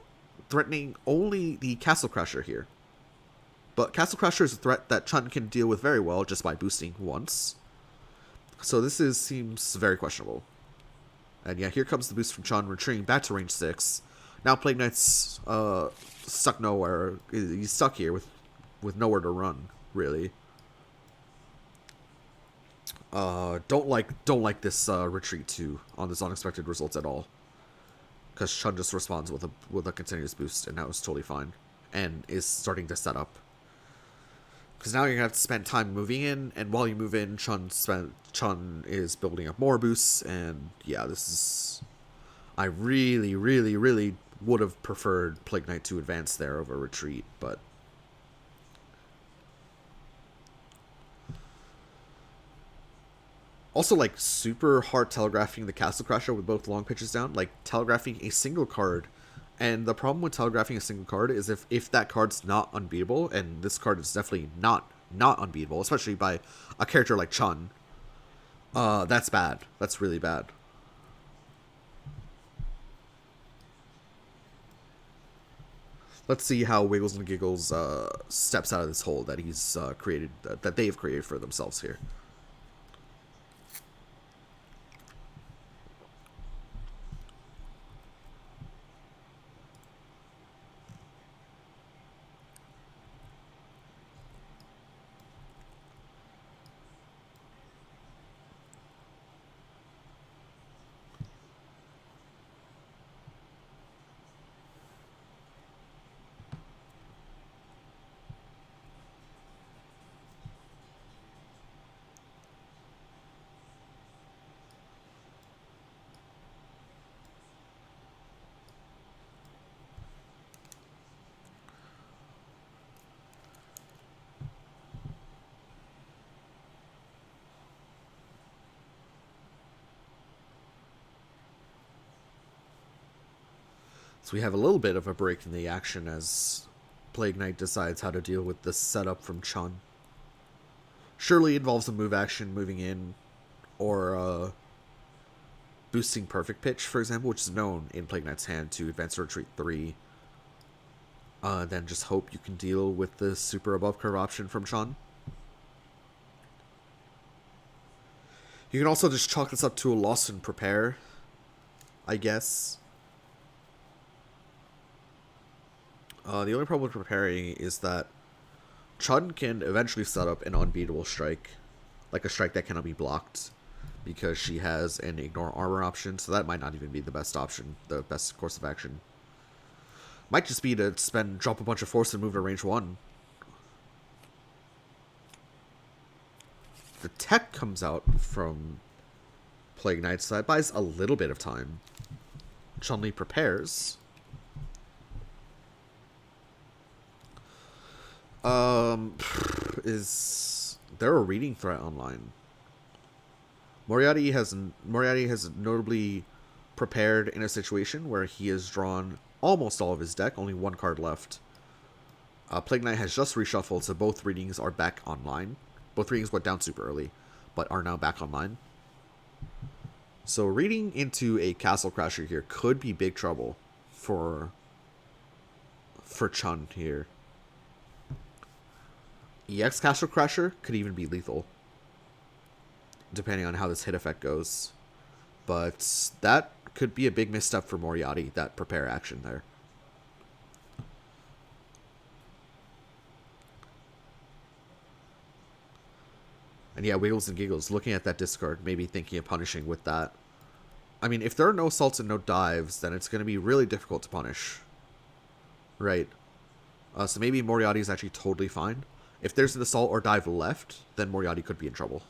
Speaker 1: threatening only the Castle Crasher here. But Castle Crasher is a threat that Chun can deal with very well just by boosting once. So this seems very questionable. And yeah, here comes the boost from Chun, retreating back to range 6. Now Plague Knight's stuck nowhere. He's stuck here with nowhere to run, really. Don't like this retreat too on this unexpected results at all. Because Chun just responds with a continuous boost, and that was totally fine. And is starting to set up. Because now you're going to have to spend time moving in, and while you move in, Chun is building up more boosts, and yeah, this is... I really, really, really would have preferred Plague Knight to advance there over retreat, but... Also, like, super hard telegraphing the Castle Crasher with both long pitches down, like, telegraphing a single card. And the problem with telegraphing a single card is if that card's not unbeatable, and this card is definitely not unbeatable, especially by a character like Chun, that's bad. That's really bad. Let's see how WigglesNGiggles steps out of this hole that he's created, that they've created for themselves here. So we have a little bit of a break in the action as Plague Knight decides how to deal with this setup from Chun. Surely involves a move action, moving in, or boosting Perfect Pitch, for example, which is known in Plague Knight's hand to advance or retreat 3. Then just hope you can deal with the super above curve option from Chun. You can also just chalk this up to a loss and prepare, I guess. The only problem with preparing is that Chun can eventually set up an unbeatable strike, like a strike that cannot be blocked, because she has an ignore armor option, so that might not even be the best option, the best course of action. Might just be to drop a bunch of force and move to range 1. The tech comes out from Plague Knight, so that buys a little bit of time. Chun-Li prepares. Is there a reading threat online? Moriatti has notably prepared in a situation where he has drawn almost all of his deck, only 1 card left. Plague Knight has just reshuffled, so both readings are back online. Both readings went down super early, but are now back online. So reading into a Castle Crasher here could be big trouble for Chun here. EX Castle Crasher could even be lethal, depending on how this hit effect goes. But that could be a big misstep for Moriatti, that prepare action there. And yeah, WigglesNGiggles, looking at that discard, maybe thinking of punishing with that. I mean, if there are no assaults and no dives, then it's going to be really difficult to punish. Right. So maybe Moriatti is actually totally fine. If there's an assault or dive left, then Moriatti could be in trouble.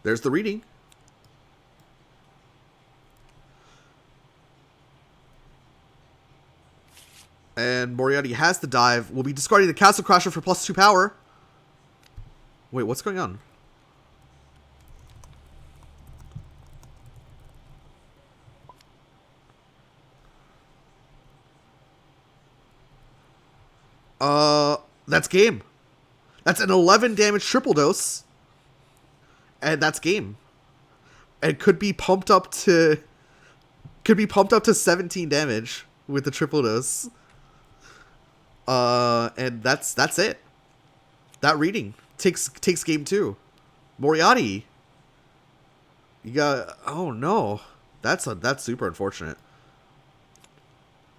Speaker 1: There's the reading. And Moriatti has the dive. We'll be discarding the Castle Crasher for +2 power. Wait, what's going on? That's game. That's an 11 damage triple dose. And that's game. And could be pumped up to 17 damage with the triple dose. And that's it. That reading takes game 2. Moriatti. You got, oh no. That's super unfortunate.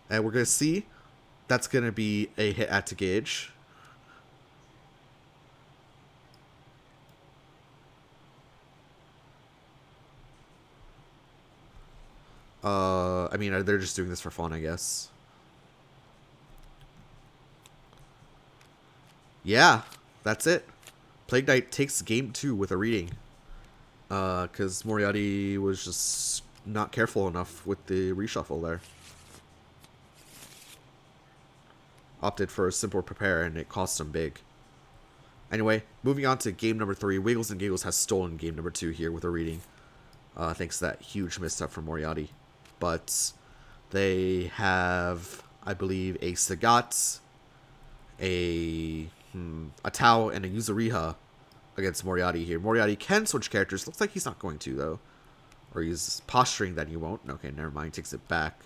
Speaker 1: And we're gonna see that's gonna be a hit at to gauge. I mean, they're just doing this for fun, I guess. Yeah, that's it. Plague Knight takes game 2 with a reading. Because Moriatti was just not careful enough with the reshuffle there. Opted for a simple prepare, and it cost him big. Anyway, moving on to game number 3. WigglesNGiggles has stolen game number 2 here with a reading. Thanks to that huge misstep from Moriatti. But they have, I believe, a Sagat, a Tau, and a Yuzuriha against Moriatti here. Moriatti can switch characters. Looks like he's not going to, though. Or he's posturing that he won't. Okay, never mind. Takes it back.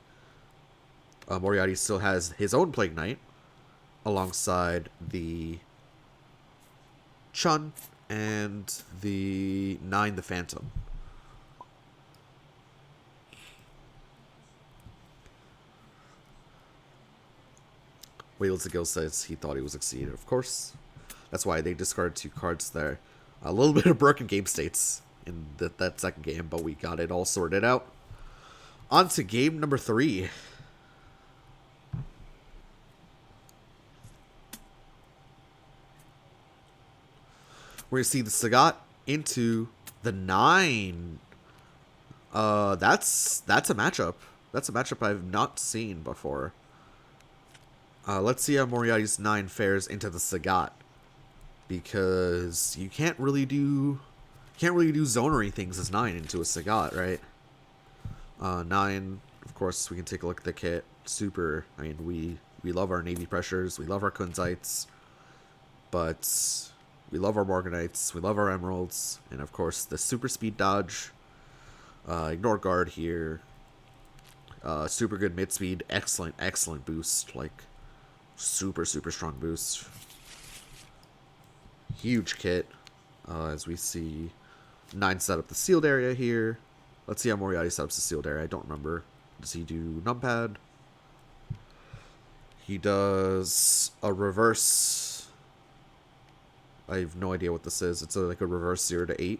Speaker 1: Moriatti still has his own Plague Knight alongside the Chun and the 9, the Phantom. WigglesNGiggles says he thought he was exceeded. Of course. That's why they discarded 2 cards there. A little bit of broken game states in that second game, but we got it all sorted out. On to game number 3. We're going to see the Sagat into the 9. That's a matchup. That's a matchup I've not seen before. Let's see how Moriatti's 9 fares into the Sagat, because you can't really do zonery things as 9 into a Sagat, right? 9, of course, we can take a look at the kit. Super. I mean, we love our Navy Pressures, we love our Kunzites, but we love our Morganites, we love our Emeralds, and of course the super speed dodge. Ignore guard here. Super good mid speed, excellent boost, like super strong boost. Huge kit. As we see 9 set up the sealed area here. Let's see how Moriatti sets up the sealed area. I don't remember. Does he do numpad? He does a reverse. I have no idea what this is. It's like a reverse 0 to 8.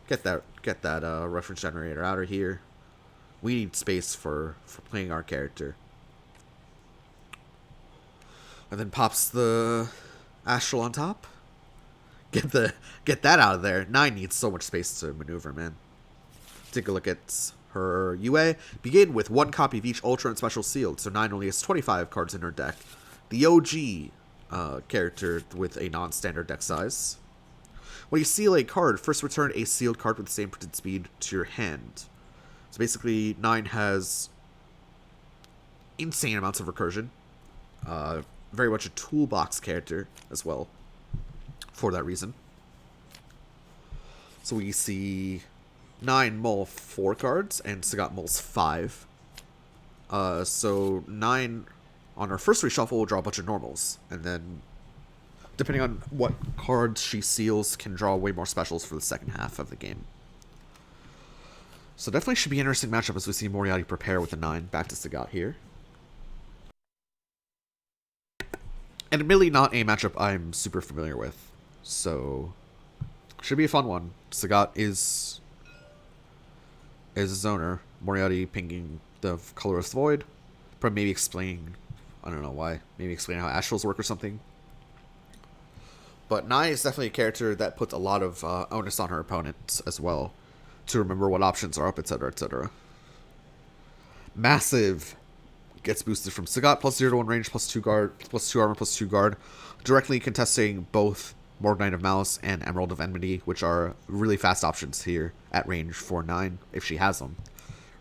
Speaker 1: Get that reference generator out of here. We need space for playing our character. And then pops the Astral on top. Get that out of there. 9 needs so much space to maneuver, man. Take a look at her UA. Begin with 1 copy of each Ultra and Special sealed, so 9 only has 25 cards in her deck. The OG character with a non-standard deck size. When you seal a card, first return a sealed card with the same printed speed to your hand. So basically, 9 has insane amounts of recursion. Very much a toolbox character as well, for that reason. So we see 9 mull 4 cards, and Sagat mulls 5. So 9 on her first reshuffle will draw a bunch of normals, and then depending on what cards she seals, can draw way more specials for the second half of the game. So definitely should be an interesting matchup as we see Moriatti prepare with the 9 back to Sagat here. And admittedly not a matchup I'm super familiar with, so should be a fun one. Sagat is a zoner. Moriatti pinging the Colorless Void. Probably maybe explaining, I don't know why, maybe explaining how Astrals work or something. But 9 is definitely a character that puts a lot of onus on her opponents as well, to remember what options are up, etc., etc. Massive gets boosted from Sagat, plus 0 to 1 range, plus 2 guard, plus 2 armor, plus 2 guard, directly contesting both Morgnite of Malice and Emerald of Enmity, which are really fast options here at range for 9, if she has them.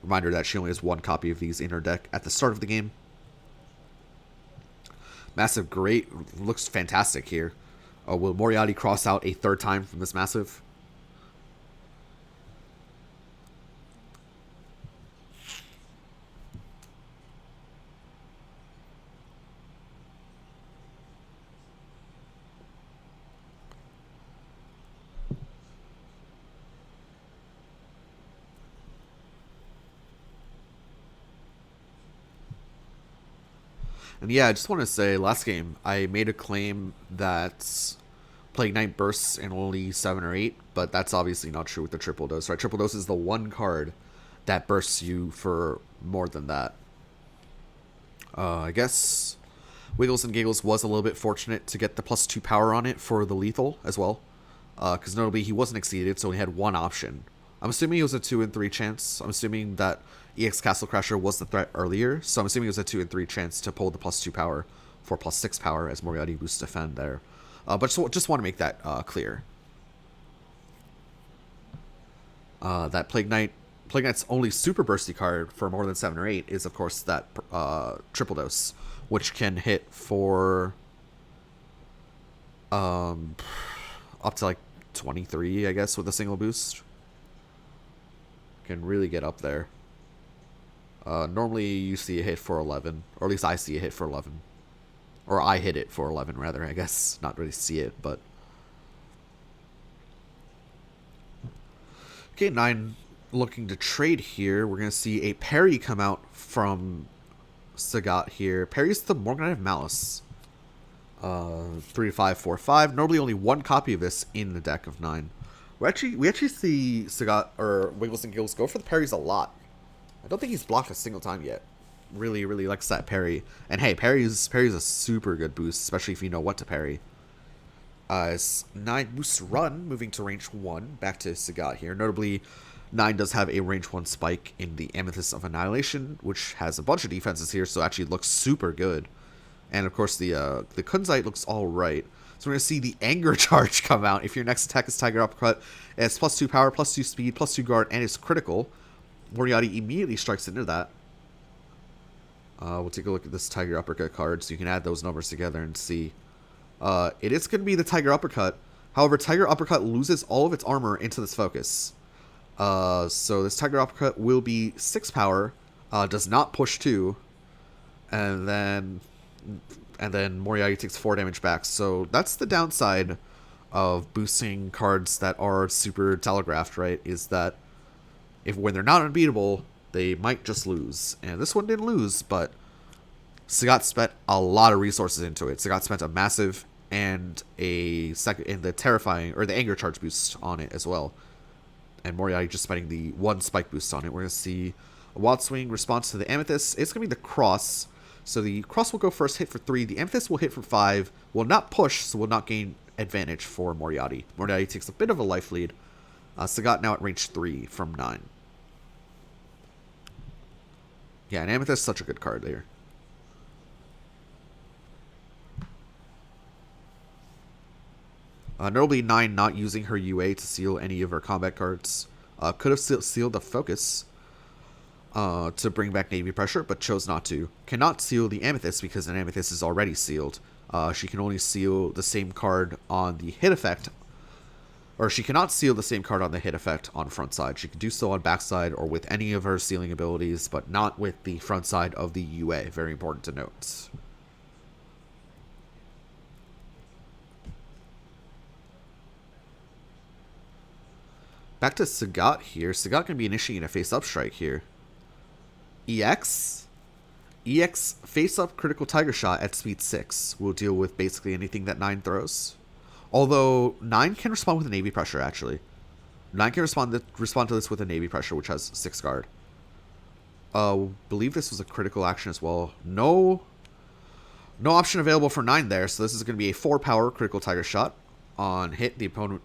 Speaker 1: Reminder that she only has 1 copy of these in her deck at the start of the game. Massive, great, looks fantastic here. Will Moriatti cross out a 3rd time from this massive? And yeah, I just want to say, last game, I made a claim that Plague Knight bursts in only 7 or 8, but that's obviously not true with the Triple Dose, right? Triple Dose is the one card that bursts you for more than that. I guess WigglesNGiggles was a little bit fortunate to get the plus 2 power on it for the lethal as well, because notably he wasn't exceeded, so he had one option. I'm assuming it was a 2 in 3 chance. I'm assuming that EX Castle Crasher was the threat earlier, so I'm assuming it was a 2 in 3 chance to pull the plus 2 power for plus 6 power as Moriatti boosts defend there. But just want to make that clear. That Plague Knight's only super bursty card for more than 7 or 8 is, of course, that Triple Dose, which can hit for up to like 23, I guess, with a single boost. Can really get up there. Normally you see a hit for 11, or at least I see a hit for 11. Or I hit it for 11, rather, I guess. Not really see it, but... Okay, 9 looking to trade here. We're going to see a parry come out from Sagat here. Parry's the Morgnite of Malice. 3-5, 4-5. Normally only 1 copy of this in the deck of 9. We actually see Sagat, or WigglesNGiggles, go for the parries a lot. I don't think he's blocked a single time yet. Really, really likes that parry. And hey, parry's a super good boost, especially if you know what to parry. 9 boosts run, moving to range 1, back to Sagat here. Notably, 9 does have a range 1 spike in the Amethyst of Annihilation, which has a bunch of defenses here, so actually looks super good. And of course, the Kunzite looks alright. So we're going to see the Anger Charge come out. If your next attack is Tiger Uppercut, it's plus 2 power, plus 2 speed, plus 2 guard, and it's critical. Moriatti immediately strikes into that. We'll take a look at this Tiger Uppercut card, so you can add those numbers together and see. It is going to be the Tiger Uppercut. However, Tiger Uppercut loses all of its armor into this focus. So this Tiger Uppercut will be 6 power, does not push 2, and then Moriatti takes 4 damage back. So that's the downside of boosting cards that are super telegraphed, right? Is that when they're not unbeatable, they might just lose. And this one didn't lose, but Sagat spent a lot of resources into it. Sagat spent a massive and a second in the terrifying, or the Anger Charge boost on it as well. And Moriatti just spending the 1 spike boost on it. We're going to see a Wild Swing response to the Amethyst. It's going to be the Cross. So the Cross will go first, hit for 3. The Amethyst will hit for 5. Will not push, so will not gain advantage for Moriatti. Moriatti takes a bit of a life lead. Sagat now at range 3 from 9. Yeah, and Amethyst is such a good card there. Notably, 9 not using her UA to seal any of her combat cards. Could have sealed the focus to bring back Navy pressure, but chose not to. Cannot seal the Amethyst because an Amethyst is already sealed. She can only seal the same card on the hit effect, or she cannot seal the same card on the hit effect on front side. She can do so on backside or with any of her sealing abilities, but not with the front side of the UA. Very important to note. Back to Sagat here. Sagat can be initiating a face-up strike here. EX? EX face-up critical Tiger Shot at speed 6 will deal with basically anything that 9 throws. Although 9 can respond with a Navy Pressure, actually. 9 can respond to this with a Navy Pressure, which has 6 guard. Believe this was a critical action as well. No option available for 9 there, so this is going to be a 4 power critical Tiger Shot. On hit, the opponent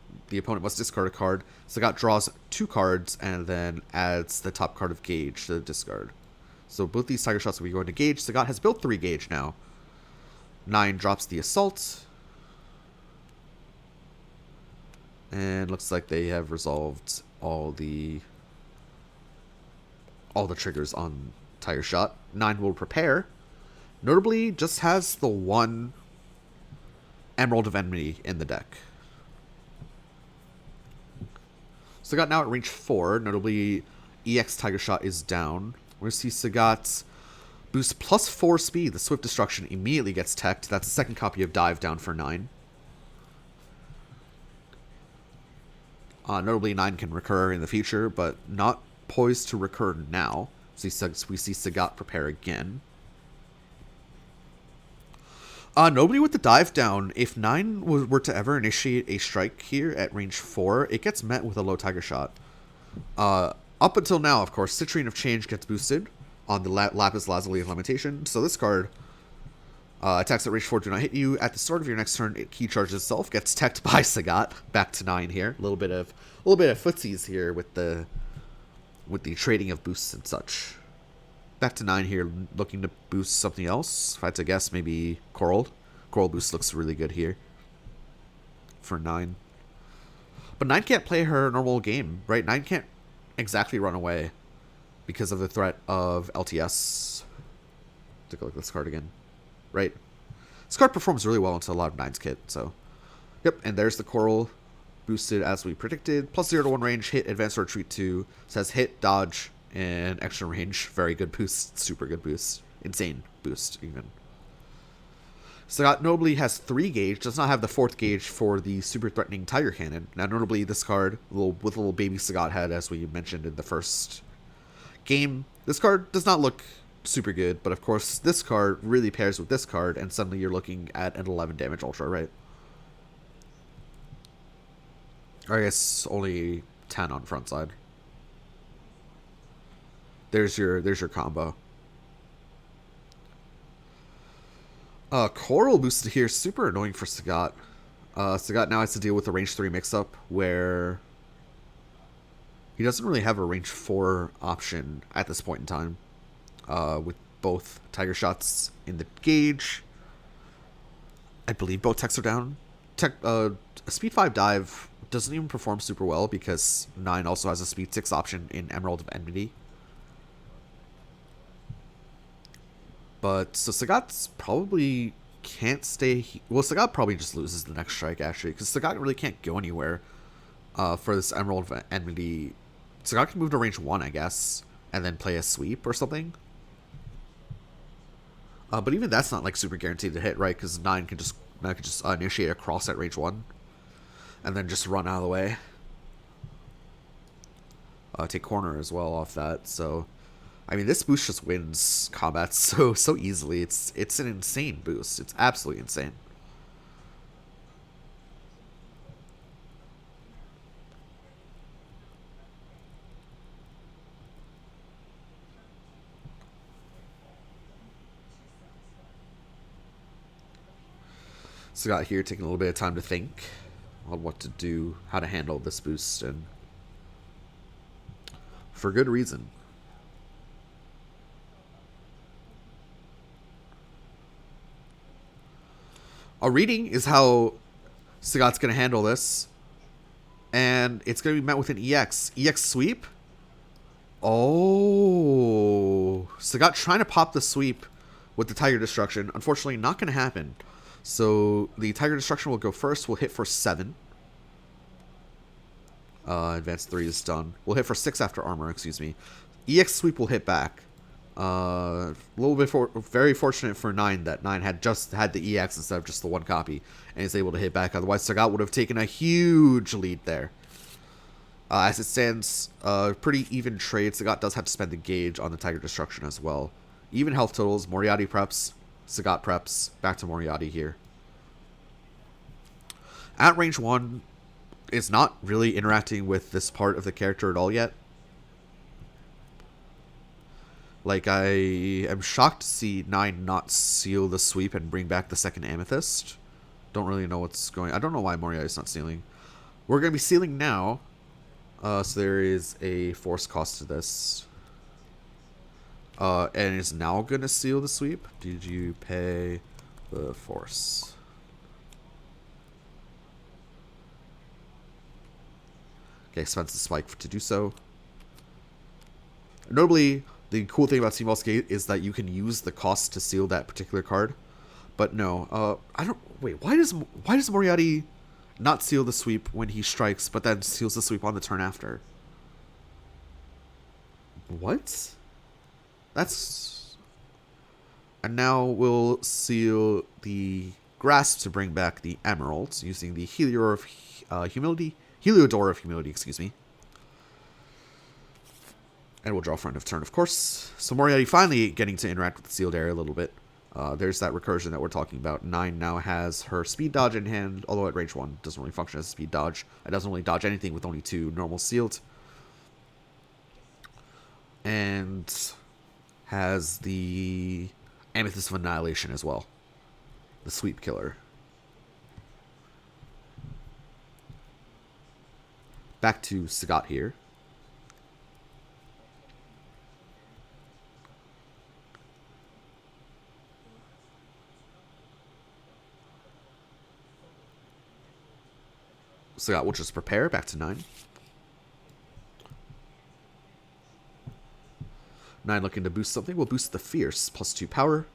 Speaker 1: must discard a card. Sagat draws 2 cards and then adds the top card of Gauge to the discard. So both these Tiger Shots will be going to Gauge. Sagat has built 3 Gauge now. 9 drops the Assault. And looks like they have resolved all the triggers on Tiger Shot. 9 will prepare. Notably, just has the 1 Emerald of Enmity in the deck. Sagat now at range 4. Notably, EX Tiger Shot is down. We're going to see Sagat boost plus 4 speed. The Swift Destruction immediately gets teched. That's a second copy of Dive down for 9. Notably, 9 can recur in the future, but not poised to recur now. So we see Sagat prepare again. Nobody with the dive down. If 9 were to ever initiate a strike here at range 4, it gets met with a low Tiger Shot. Up until now, of course, Citrine of Change gets boosted on the Lapis Lazuli of Lamentation. So this card attacks at range 4 do not hit you. At the start of your next turn, it key charges itself, gets teched by Sagat. Back to 9 here. A little bit of footsies here with the trading of boosts and such. Back to 9 here, looking to boost something else. If I had to guess, maybe Coral. Coral boost looks really good here for 9. But 9 can't play her normal game, right? 9 can't exactly run away because of the threat of LTS. Take a look at this card again. Right? This card performs really well into a lot of 9's kit, so. Yep, and there's the Coral boosted as we predicted. Plus 0 to 1 range, hit, advance, or retreat 2. Says hit, dodge, and extra range. Very good boost. Super good boost. Insane boost, even. Sagat notably has 3 gauge. Does not have the 4th gauge for the super threatening Tiger Cannon. Now, notably, this card, with a little baby Sagat head, as we mentioned in the first game. This card does not look super good, but of course, this card really pairs with this card, and suddenly you're looking at an 11 damage Ultra, right? Or I guess only 10 on front side. There's your combo. Coral boosted here, super annoying for Sagat. Sagat now has to deal with a range 3 mix-up where he doesn't really have a range 4 option at this point in time. With both Tiger Shots in the gauge. I believe both techs are down. A speed 5 dive doesn't even perform super well because 9 also has a speed 6 option in Emerald of Enmity. But, so Sagat's probably can't stay... Well, Sagat probably just loses the next strike, actually, because Sagat really can't go anywhere for this Emerald of Enmity. Sagat can move to range 1, I guess, and then play a sweep or something. But even that's not, like, super guaranteed to hit, right? Because 9 can just initiate a cross at range 1, and then just run out of the way. Take corner as well off that, so... I mean, this boost just wins combat so easily. It's an insane boost. It's absolutely insane. Sagat here taking a little bit of time to think on what to do, how to handle this boost, and for good reason. A reading is how Sagat's going to handle this. And it's going to be met with an EX. EX sweep? Oh. Sagat trying to pop the sweep with the Tiger Destruction. Unfortunately, not going to happen. So the Tiger Destruction will go first. We'll hit for 7. Advanced 3 is done. We'll hit for 6 after armor, excuse me. EX sweep will hit back. A little bit very fortunate for 9 that 9 had just had the EX instead of just the one copy, and is able to hit back. Otherwise, Sagat would have taken a huge lead there. As it stands, pretty even trade. Sagat does have to spend the gauge on the Tiger Destruction as well. Even health totals. Moriatti preps. Sagat preps. Back to Moriatti here. At range 1, is not really interacting with this part of the character at all yet. Like, I am shocked to see 9 not seal the sweep and bring back the second Amethyst. Don't really know what's going on. I don't know why Moriarty's not sealing. We're going to be sealing now. So there is a force cost to this. And is now going to seal the sweep. Did you pay the force? Okay, expense the spike to do so. Notably, the cool thing about Seamoth's Gate is that you can use the cost to seal that particular card. But no, I don't... Wait, why does Moriatti not seal the sweep when he strikes, but then seals the sweep on the turn after? What? That's... And now we'll seal the Grasp to bring back the Emeralds using the Heliodor of Humility, excuse me. And we'll draw front of turn, of course. So Moriatti finally getting to interact with the sealed area a little bit. There's that recursion that we're talking about. 9 now has her speed dodge in hand, although at range 1 doesn't really function as a speed dodge. It doesn't really dodge anything with only 2 normal sealed. And has the Amethyst of Annihilation as well. The sweep killer. Back to Sagat here. Sagat will just prepare. Back to 9. 9 looking to boost something. We'll boost the Fierce. +2 power.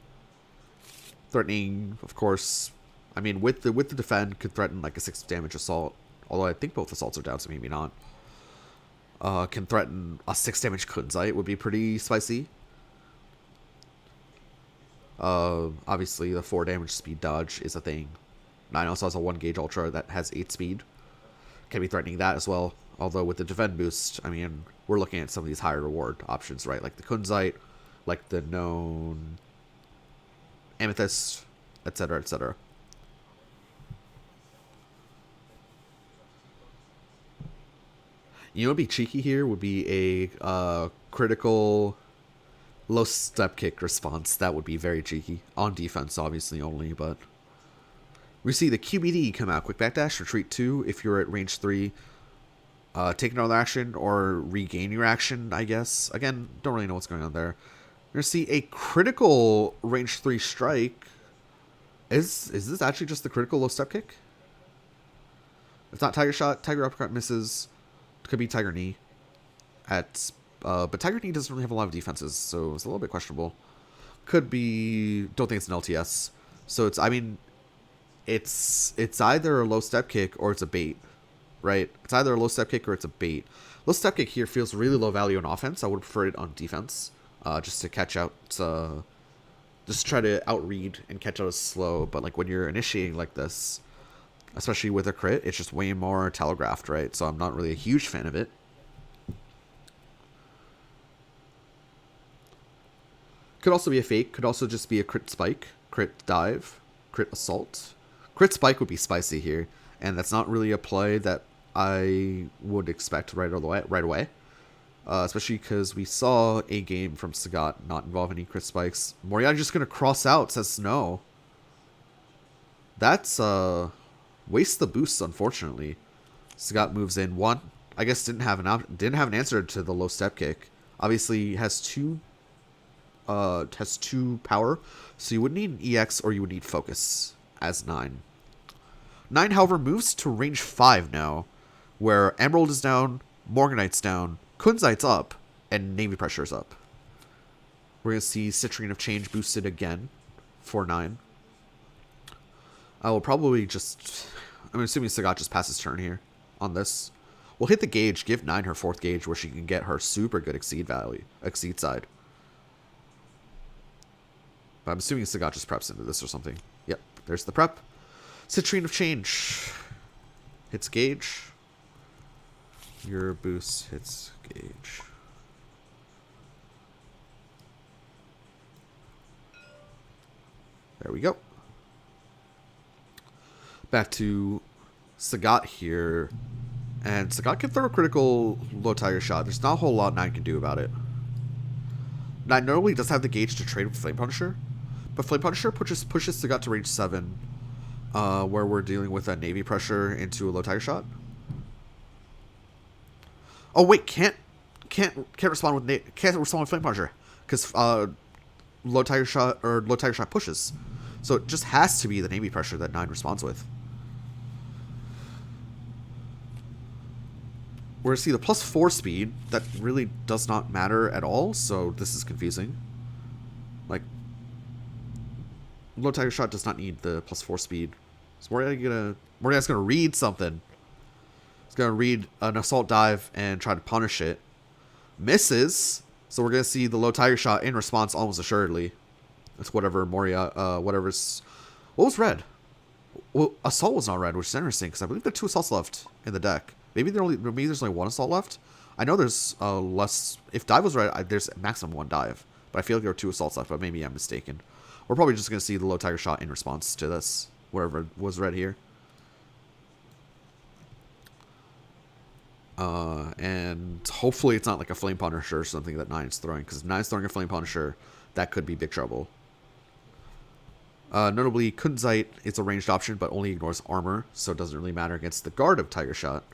Speaker 1: Threatening, of course. I mean, with the defend, could threaten like a 6 damage assault. Although I think both assaults are down, so maybe not. Can threaten a 6 damage Kunzite. Would be pretty spicy. Obviously, the 4 damage speed dodge is a thing. 9 also has a 1 gauge Ultra that has 8 speed. Can be threatening that as well. Although with the defend boost, I mean, we're looking at some of these higher reward options, right? Like the Kunzite, like the known Amethyst, etc., etc. You know what would be cheeky here would be a critical low step kick response. That would be very cheeky. On defense, obviously, only, but... We see the QBD come out. Quick backdash, retreat 2 if you're at range 3. Take another action or regain your action, I guess. Again, don't really know what's going on there. You're going to see a critical range 3 strike. Is this actually just the critical low step kick? It's not Tiger Shot. Tiger Uppercut misses. Could be Tiger Knee. But Tiger Knee doesn't really have a lot of defenses, so it's a little bit questionable. Could be... Don't think it's an LTS. So it's... I mean... It's either a low step kick or it's a bait, right? It's either a low step kick or it's a bait. Low step kick here feels really low value on offense. I would prefer it on defense, just to catch out, just try to outread and catch out as slow. But like when you're initiating like this, especially with a crit, it's just way more telegraphed, right? So I'm not really a huge fan of it. Could also be a fake. Could also just be a crit spike, crit dive, crit assault. Crit spike would be spicy here, and that's not really a play that I would expect right away. Especially because we saw a game from Sagat not involve any crit spikes. Moriatti just going to cross out, says no. That's, waste the boosts, unfortunately. Sagat moves in 1. I guess didn't have an answer to the low step kick. Obviously has 2 power, so you would need an EX or you would need focus as 9. 9, however, moves to range 5 now, where Emerald is down, Morganite's down, Kunzite's up, and Navy Pressure's up. We're going to see Citrine of Change boosted again for 9. I will probably just... I'm assuming Sagat just passes turn here on this. We'll hit the gauge, give 9 her 4th gauge, where she can get her super good exceed side. But I'm assuming Sagat just preps into this or something. Yep, there's the prep. Citrine of Change hits gauge. Your boost hits gauge. There we go. Back to Sagat here. And Sagat can throw a critical low tiger shot. There's not a whole lot 9 can do about it. 9 normally does have the gauge to trade with Flame Punisher. But Flame Punisher pushes Sagat to range 7. Where we're dealing with a Navy Pressure into a low tiger shot. Oh wait, can't respond with Flame Punisher. Because low tiger shot pushes. So it just has to be the Navy Pressure that 9 responds with. We're going to see the +4 speed. That really does not matter at all, so this is confusing. Like, low tiger shot does not need the +4 speed. So Moriatti's going to read something. He's going to read an assault dive and try to punish it. Misses. So we're going to see the low tiger shot in response almost assuredly. It's whatever whatever's... What was red? Well, assault was not red, which is interesting, because I believe there are 2 assaults left in the deck. Maybe there's only 1 assault left. I know there's less... If dive was red, there's maximum 1 dive. But I feel like there are 2 assaults left, but maybe I'm mistaken. We're probably just going to see the low tiger shot in response to this. Whatever was red here. And hopefully it's not like a Flame Punisher or something that 9's throwing. Because if 9's throwing a Flame Punisher, that could be big trouble. Notably, Kunzite is a ranged option, but only ignores armor, so it doesn't really matter against the guard of Tiger Shot.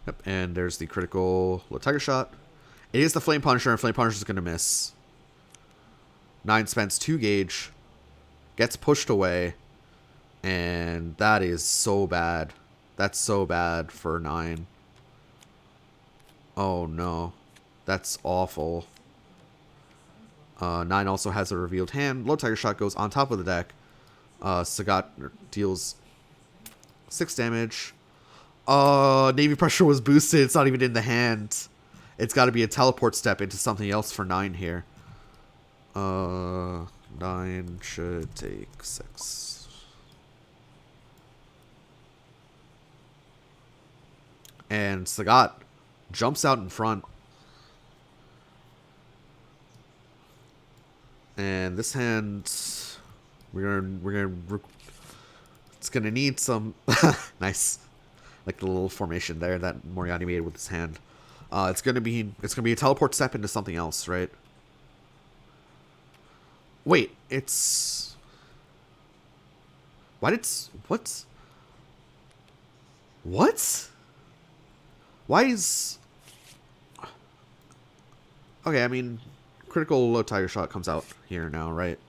Speaker 1: Yep, and there's the critical low Tiger Shot. It is the Flame Punisher, and Flame Punisher is going to miss. 9 spends 2 gauge, gets pushed away, and that is so bad. That's so bad for 9. Oh no, that's awful. 9 also has a revealed hand. Low Tiger Shot goes on top of the deck. Sagat deals 6 damage. Navy Pressure was boosted. It's not even in the hand. It's got to be a teleport step into something else for 9 here. 9 should take 6. And Sagat jumps out in front. And this hand, it's gonna need some nice, like the little formation there that Moriatti made with his hand. It's gonna be a teleport step into something else, right? Wait, it's what? Why is okay? I mean, critical low Tiger Shot comes out here now, right?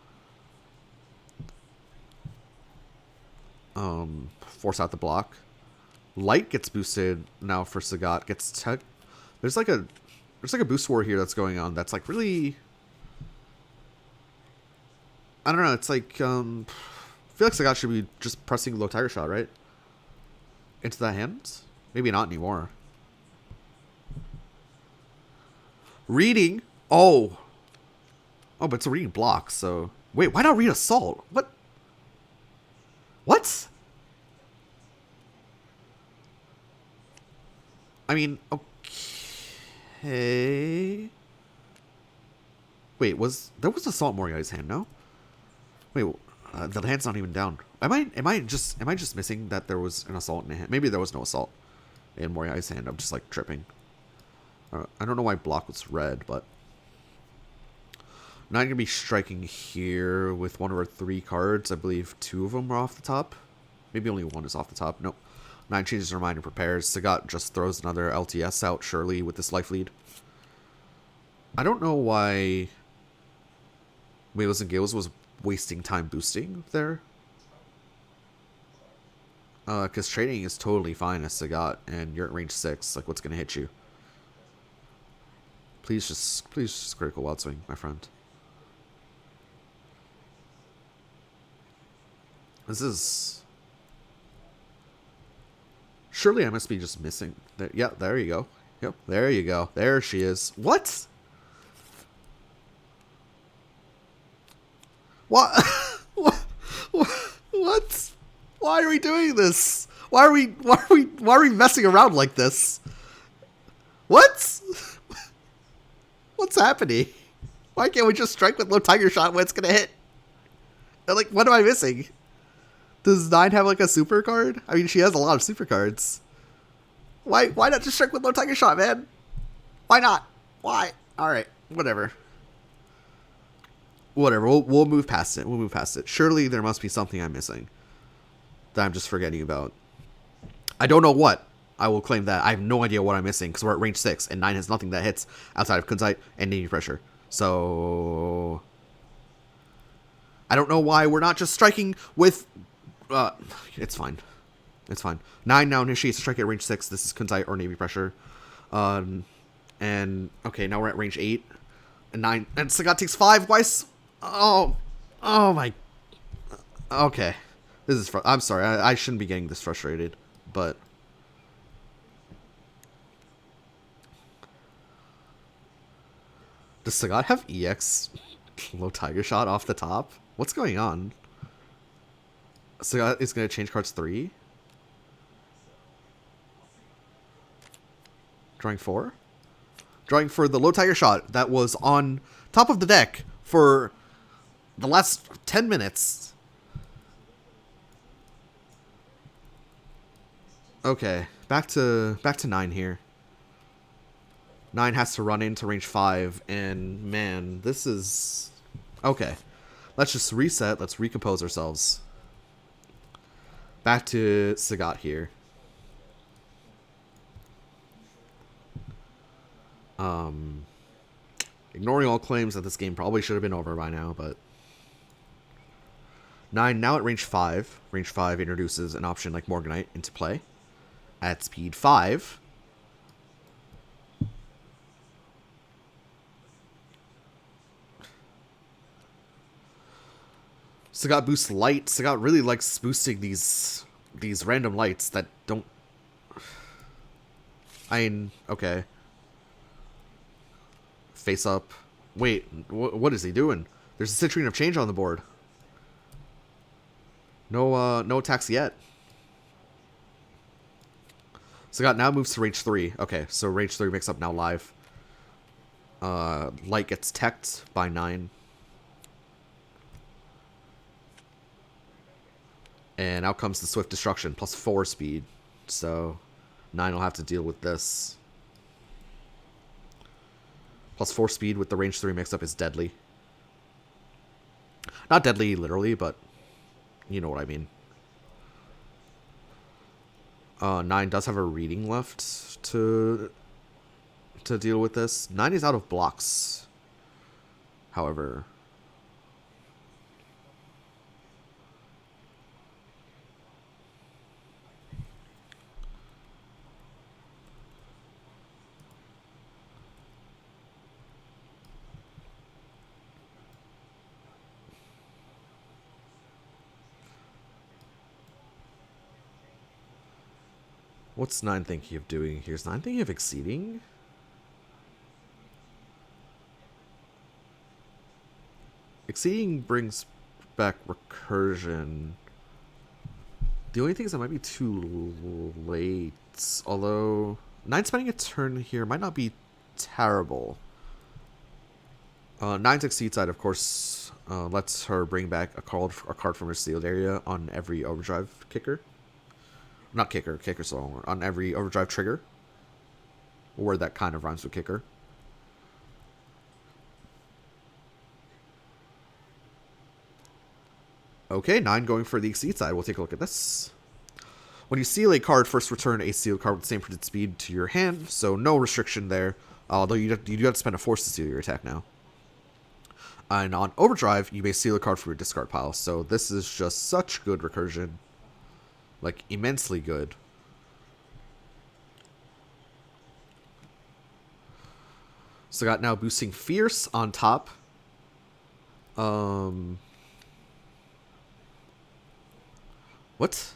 Speaker 1: Force out the block. Light gets boosted now for Sagat. There's like a boost war here that's going on. That's like really. I don't know. It's like I feel like Sagat should be just pressing low Tiger Shot, right? Into that hand? Maybe not anymore. Reading. Oh, but it's a reading block, so... Wait, why not read Assault? What? I mean, okay... Wait, there was Assault in Moriatti's hand, no? Wait, the hand's not even down. Am I just missing that there was an Assault in the hand? Maybe there was no Assault in Moriatti's hand. I'm just, like, tripping. I don't know why block was red, but... 9 going to be striking here with one of our 3 cards. I believe 2 of them are off the top. Maybe only 1 is off the top. Nope. 9 changes her mind and prepares. Sagat just throws another LTS out, surely, with this life lead. I don't know why WigglesNGiggles was wasting time boosting there. Because trading is totally fine as Sagat, and you're at range 6. Like, what's going to hit you? Please just critical wild swing, my friend. This is... Surely I must be just missing... There, yeah, there you go. Yep, there you go. There she is. What? What? What? Why are we doing this? Why are we messing around like this? What? What's happening? Why can't we just strike with low tiger shot when it's gonna hit? Like, what am I missing? Does 9 have like a super card? I mean, she has a lot of super cards. Why not just strike with low tiger shot, man? Why not? Why? All right, whatever. Whatever. We'll move past it. We'll move past it. Surely there must be something I'm missing that I'm just forgetting about. I don't know what. I will claim that. I have no idea what I'm missing because we're at range 6 and 9 has nothing that hits outside of Kunzite and Navy Pressure. So I don't know why we're not just striking with... it's fine. It's fine. 9 now initiates a strike at range 6. This is Kunzite or Navy Pressure. And, okay, now we're at range 8. And 9... And Sagat takes 5. Why... Oh my... Okay. This is... I'm sorry. I shouldn't be getting this frustrated. But... Does Sagat have EX low tiger shot off the top? What's going on? Sagat is going to change cards 3? Drawing 4? Drawing for the low tiger shot that was on top of the deck for the last 10 minutes. Okay, back to 9 here. 9 has to run into range 5, and man, this is... Okay, let's just reset, let's recompose ourselves. Back to Sagat here. Ignoring all claims that this game probably should have been over by now, but... 9 now at range 5. Range 5 introduces an option like Morganite into play. At speed 5... Sagat boosts light. Sagat really likes boosting these random lights that don't... I mean, okay. Face up. Wait, what is he doing? There's a Citrine of Change on the board. No attacks yet. Sagat now moves to range 3. Okay, so range 3 mix up now live. Light gets teched by 9. And out comes the Swift Destruction, plus 4 speed. So 9 will have to deal with this. Plus 4 speed with the range 3 mix-up is deadly. Not deadly literally, but you know what I mean. 9 does have a reading left to deal with this. 9 is out of blocks, however. What's 9 thinking of doing here? Is 9 thinking of exceeding? Exceeding brings back recursion. The only thing is it might be too late. Although 9 spending a turn here might not be terrible. 9's Exceed side, of course, lets her bring back a card from her sealed area on every overdrive kicker. Not kicker, kicker's the wrong word. On every overdrive trigger. A word that kind of rhymes with kicker. Okay, 9 going for the Exceed side. We'll take a look at this. When you seal a card, first return a sealed card with the same printed speed to your hand. So no restriction there. Although you do have to spend a force to seal your attack now. And on Overdrive, you may seal a card from your discard pile. So this is just such good recursion. Like, immensely good. So got now boosting Fierce on top. What?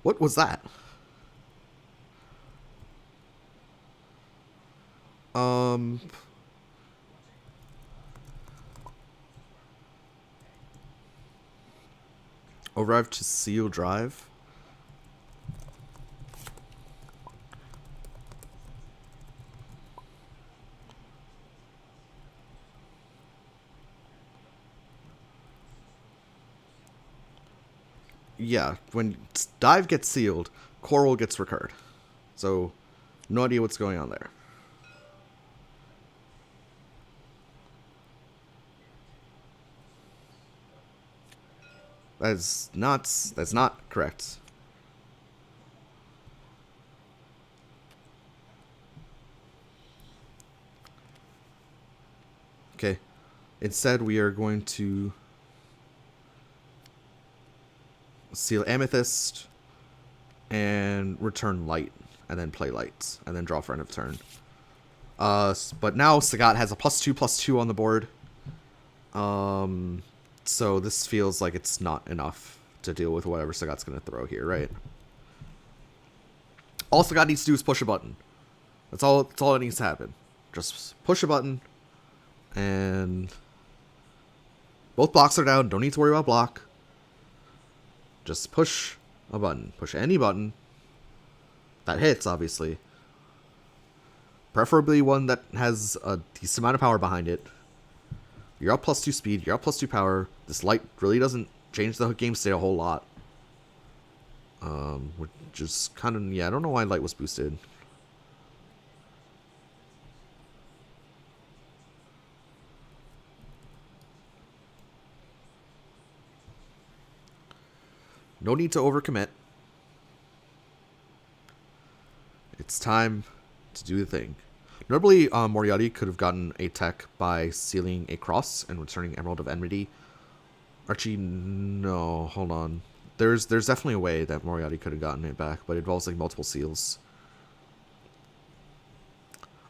Speaker 1: What was that? Overdrive to seal drive. Yeah, when dive gets sealed, coral gets recurred. So, no idea what's going on there. That's not correct. Okay. Instead, we are going to seal Amethyst and return Light, and then play Light, and then draw for end of turn. But now Sagat has a +2/+2 on the board. So this feels like it's not enough to deal with whatever Sagat's going to throw here, right? All Sagat needs to do is push a button. That's all that needs to happen. Just push a button, and both blocks are down. Don't need to worry about block. Just push a button. Push any button that hits, obviously. Preferably one that has a decent amount of power behind it. You're up +2 speed. You're up +2 power. This light really doesn't change the game state a whole lot. Which is kind of... Yeah, I don't know why light was boosted. No need to overcommit. It's time to do the thing. Notably, Moriatti could have gotten a tech by sealing a cross and returning Emerald of Enmity. Actually, no, hold on. There's definitely a way that Moriatti could have gotten it back, but it involves like multiple seals.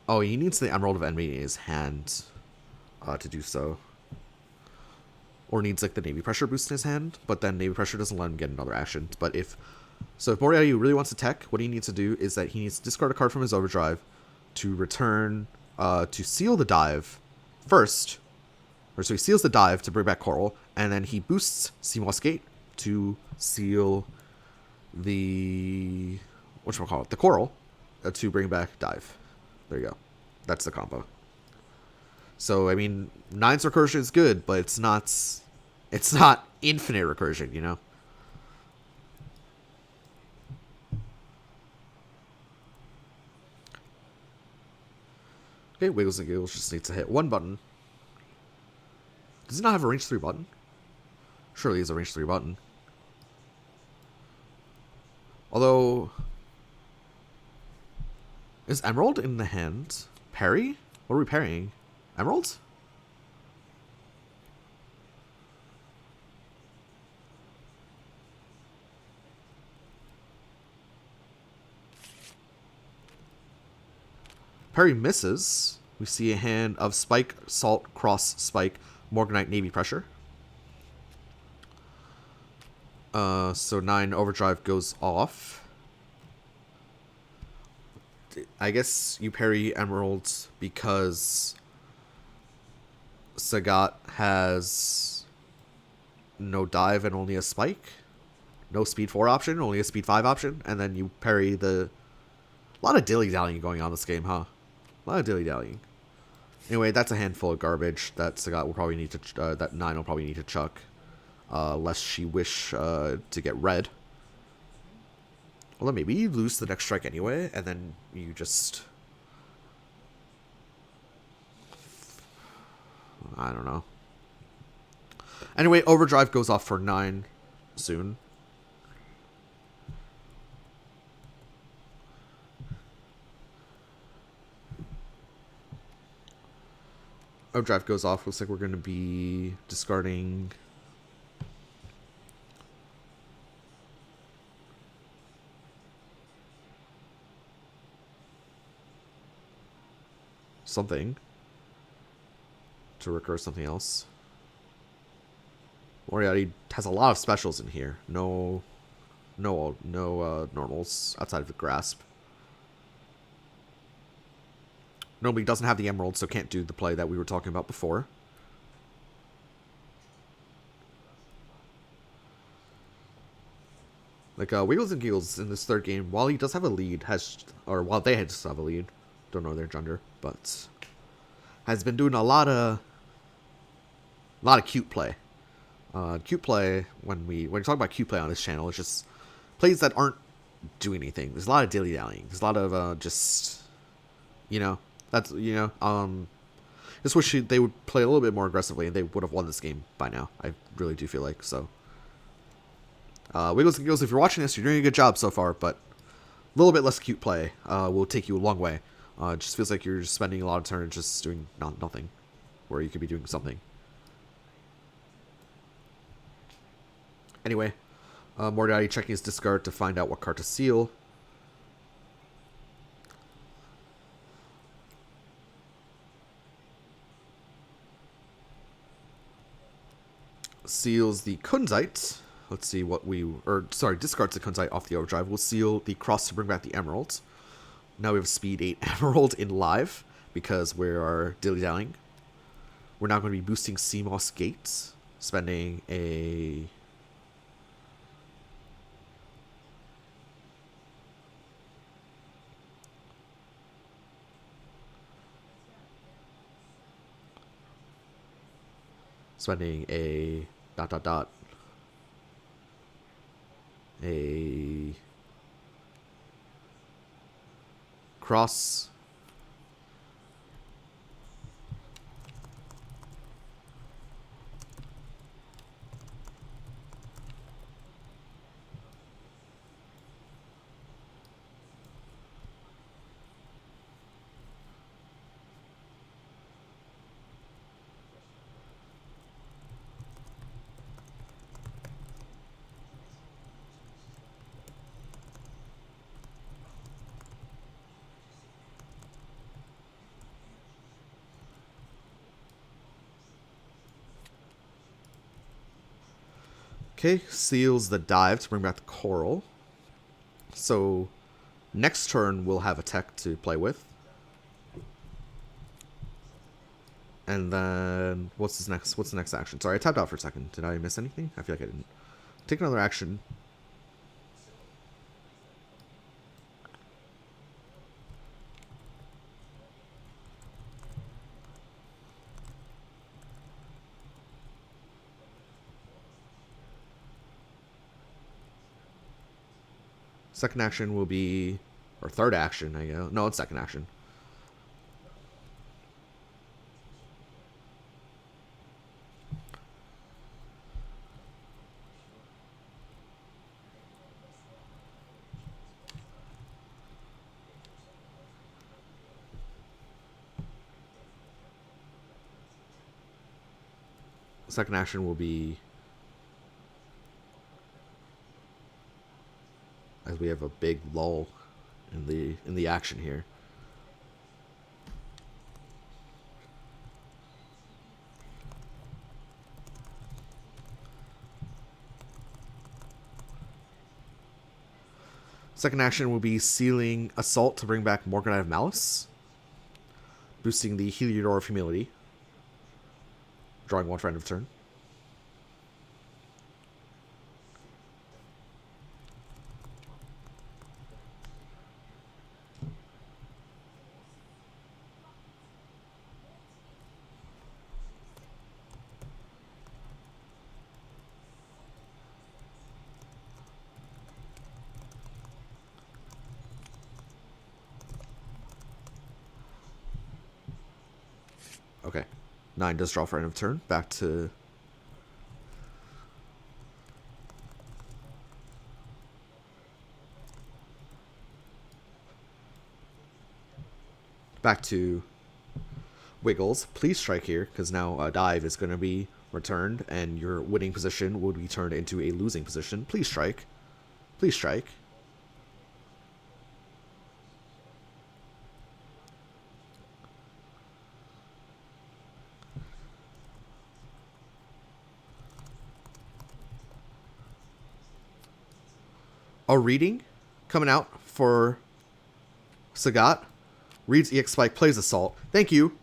Speaker 1: Oh, he needs the Emerald of Enmity in his hand to do so. Or needs like the Navy Pressure boost in his hand, but then Navy Pressure doesn't let him get another action. But if Moriatti really wants to tech, what he needs to do is that he needs to discard a card from his Overdrive to return, to seal the dive first. Or so he seals the dive to bring back Coral, and then he boosts Seamoss Gate to seal the... whatchamacallit? The Coral to bring back dive. There you go. That's the combo. So, I mean, 9's recursion is good, but it's not infinite recursion, you know? Okay, WigglesNGiggles just needs to hit one button. Does it not have a range 3 button? Surely it's a range 3 button. Although... is Emerald in the hand? Parry? What are we parrying? Emerald? Parry misses. We see a hand of Spike, Salt, Cross, Spike, Morganite, Navy Pressure. So 9 Overdrive goes off. I guess you parry Emeralds because Sagat has no dive and only a spike. No speed 4 option, only a speed 5 option. And then you parry the... a lot of dilly-dallying going on this game, huh? A lot of dilly-dallying. Anyway, that's a handful of garbage that Sagat will probably need to... that 9 will probably need to chuck. Lest she wish to get red. Well, then maybe you lose the next strike anyway, and then you just... I don't know. Anyway, Overdrive goes off for 9 soon. Overdrive goes off. Looks like we're going to be discarding something to recur something else. Moriatti has a lot of specials in here. No normals outside of the grasp. Nobody doesn't have the emerald, so can't do the play that we were talking about before. Like, WigglesNGiggles in this third game, while he does have a lead, while they just have a lead, don't know their gender, but has been doing a lot of cute play. Cute play, when you talk about cute play on this channel, it's just plays that aren't doing anything. There's a lot of dilly-dallying. There's a lot of, just, just wish they would play a little bit more aggressively, and they would have won this game by now. I really do feel like, so. WigglesNGiggles, if you're watching this, you're doing a good job so far, but a little bit less cute play will take you a long way. It just feels like you're just spending a lot of turns just doing nothing, where you could be doing something. Anyway, Moriatti checking his discard to find out what card to seal. Seals the Kunzite. Let's see what discards the Kunzite off the Overdrive. We'll seal the Cross to bring back the Emerald. Now we have Speed 8 Emerald in live because we are dilly-dallying. We're now going to be boosting CMOS Gates, spending a... a cross. Okay, seals the dive to bring back the coral. So next turn we'll have a tech to play with. And then what's the next action? Sorry, I tapped out for a second. Did I miss anything? I feel like I didn't. Take another action. Second action will be, or third action, I guess. No, it's second action. Second action will be, as we have a big lull in the action here. Second action will be sealing Assault to bring back Morganite of Malice, boosting the Heliodor of Humility, drawing one for end of turn. Okay. 9 does draw for end of turn. Back to Back to Wiggles. Please strike here, because now a dive is going to be returned, and your winning position would be turned into a losing position. Please strike. Please strike. A reading coming out for Sagat. Reads EX Spike, plays Assault. Thank you.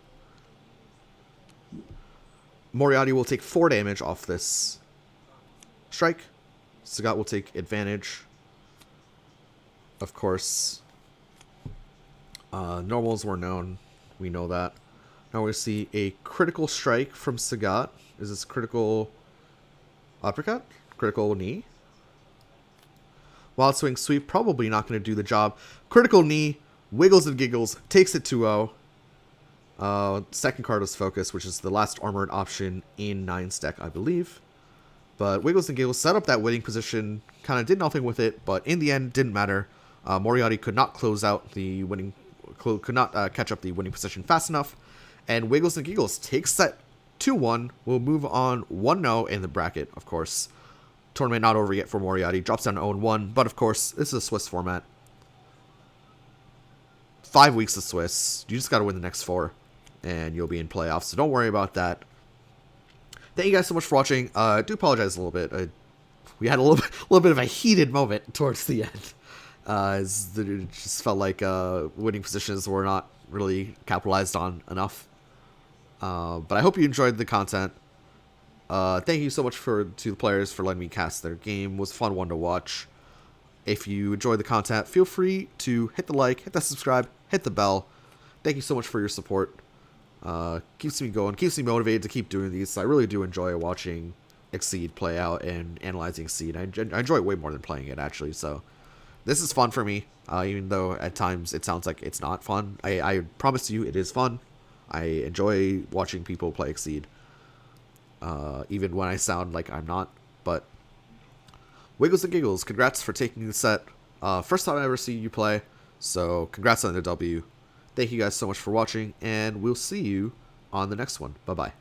Speaker 1: Moriatti will take 4 damage off this strike. Sagat will take advantage. Of course, normals were known. We know that. Now we see a critical strike from Sagat. Is this critical uppercut? Critical knee? Wild Swing Sweep, probably not going to do the job. Critical knee, WigglesNGiggles takes it 2-0. Second card was Focus, which is the last armored option in 9's deck, I believe. But WigglesNGiggles set up that winning position, kind of did nothing with it, but in the end, didn't matter. Moriatti could not close out the winning, could not catch up the winning position fast enough, and WigglesNGiggles takes that 2-1. We'll move on 1-0 in the bracket, of course. Tournament not over yet for Moriatti. Drops down to 0-1, but of course, this is a Swiss format. 5 weeks of Swiss. You just got to win the next 4, and you'll be in playoffs, so don't worry about that. Thank you guys so much for watching. I do apologize a little bit. We had a little bit of a heated moment towards the end. As it just felt like winning positions were not really capitalized on enough. But I hope you enjoyed the content. Thank you so much to the players for letting me cast their game. It was a fun one to watch. If you enjoyed the content, feel free to hit the like, hit the subscribe, hit the bell. Thank you so much for your support. Keeps me going, keeps me motivated to keep doing these. I really do enjoy watching Exceed play out and analyzing Exceed. I enjoy it way more than playing it, actually. So this is fun for me, even though at times it sounds like it's not fun. I promise you it is fun. I enjoy watching people play Exceed. Even when I sound like I'm not. But WigglesNGiggles, congrats for taking the set. First time I ever see you play, so congrats on the W. Thank you guys so much for watching, and we'll see you on the next one. Bye-bye.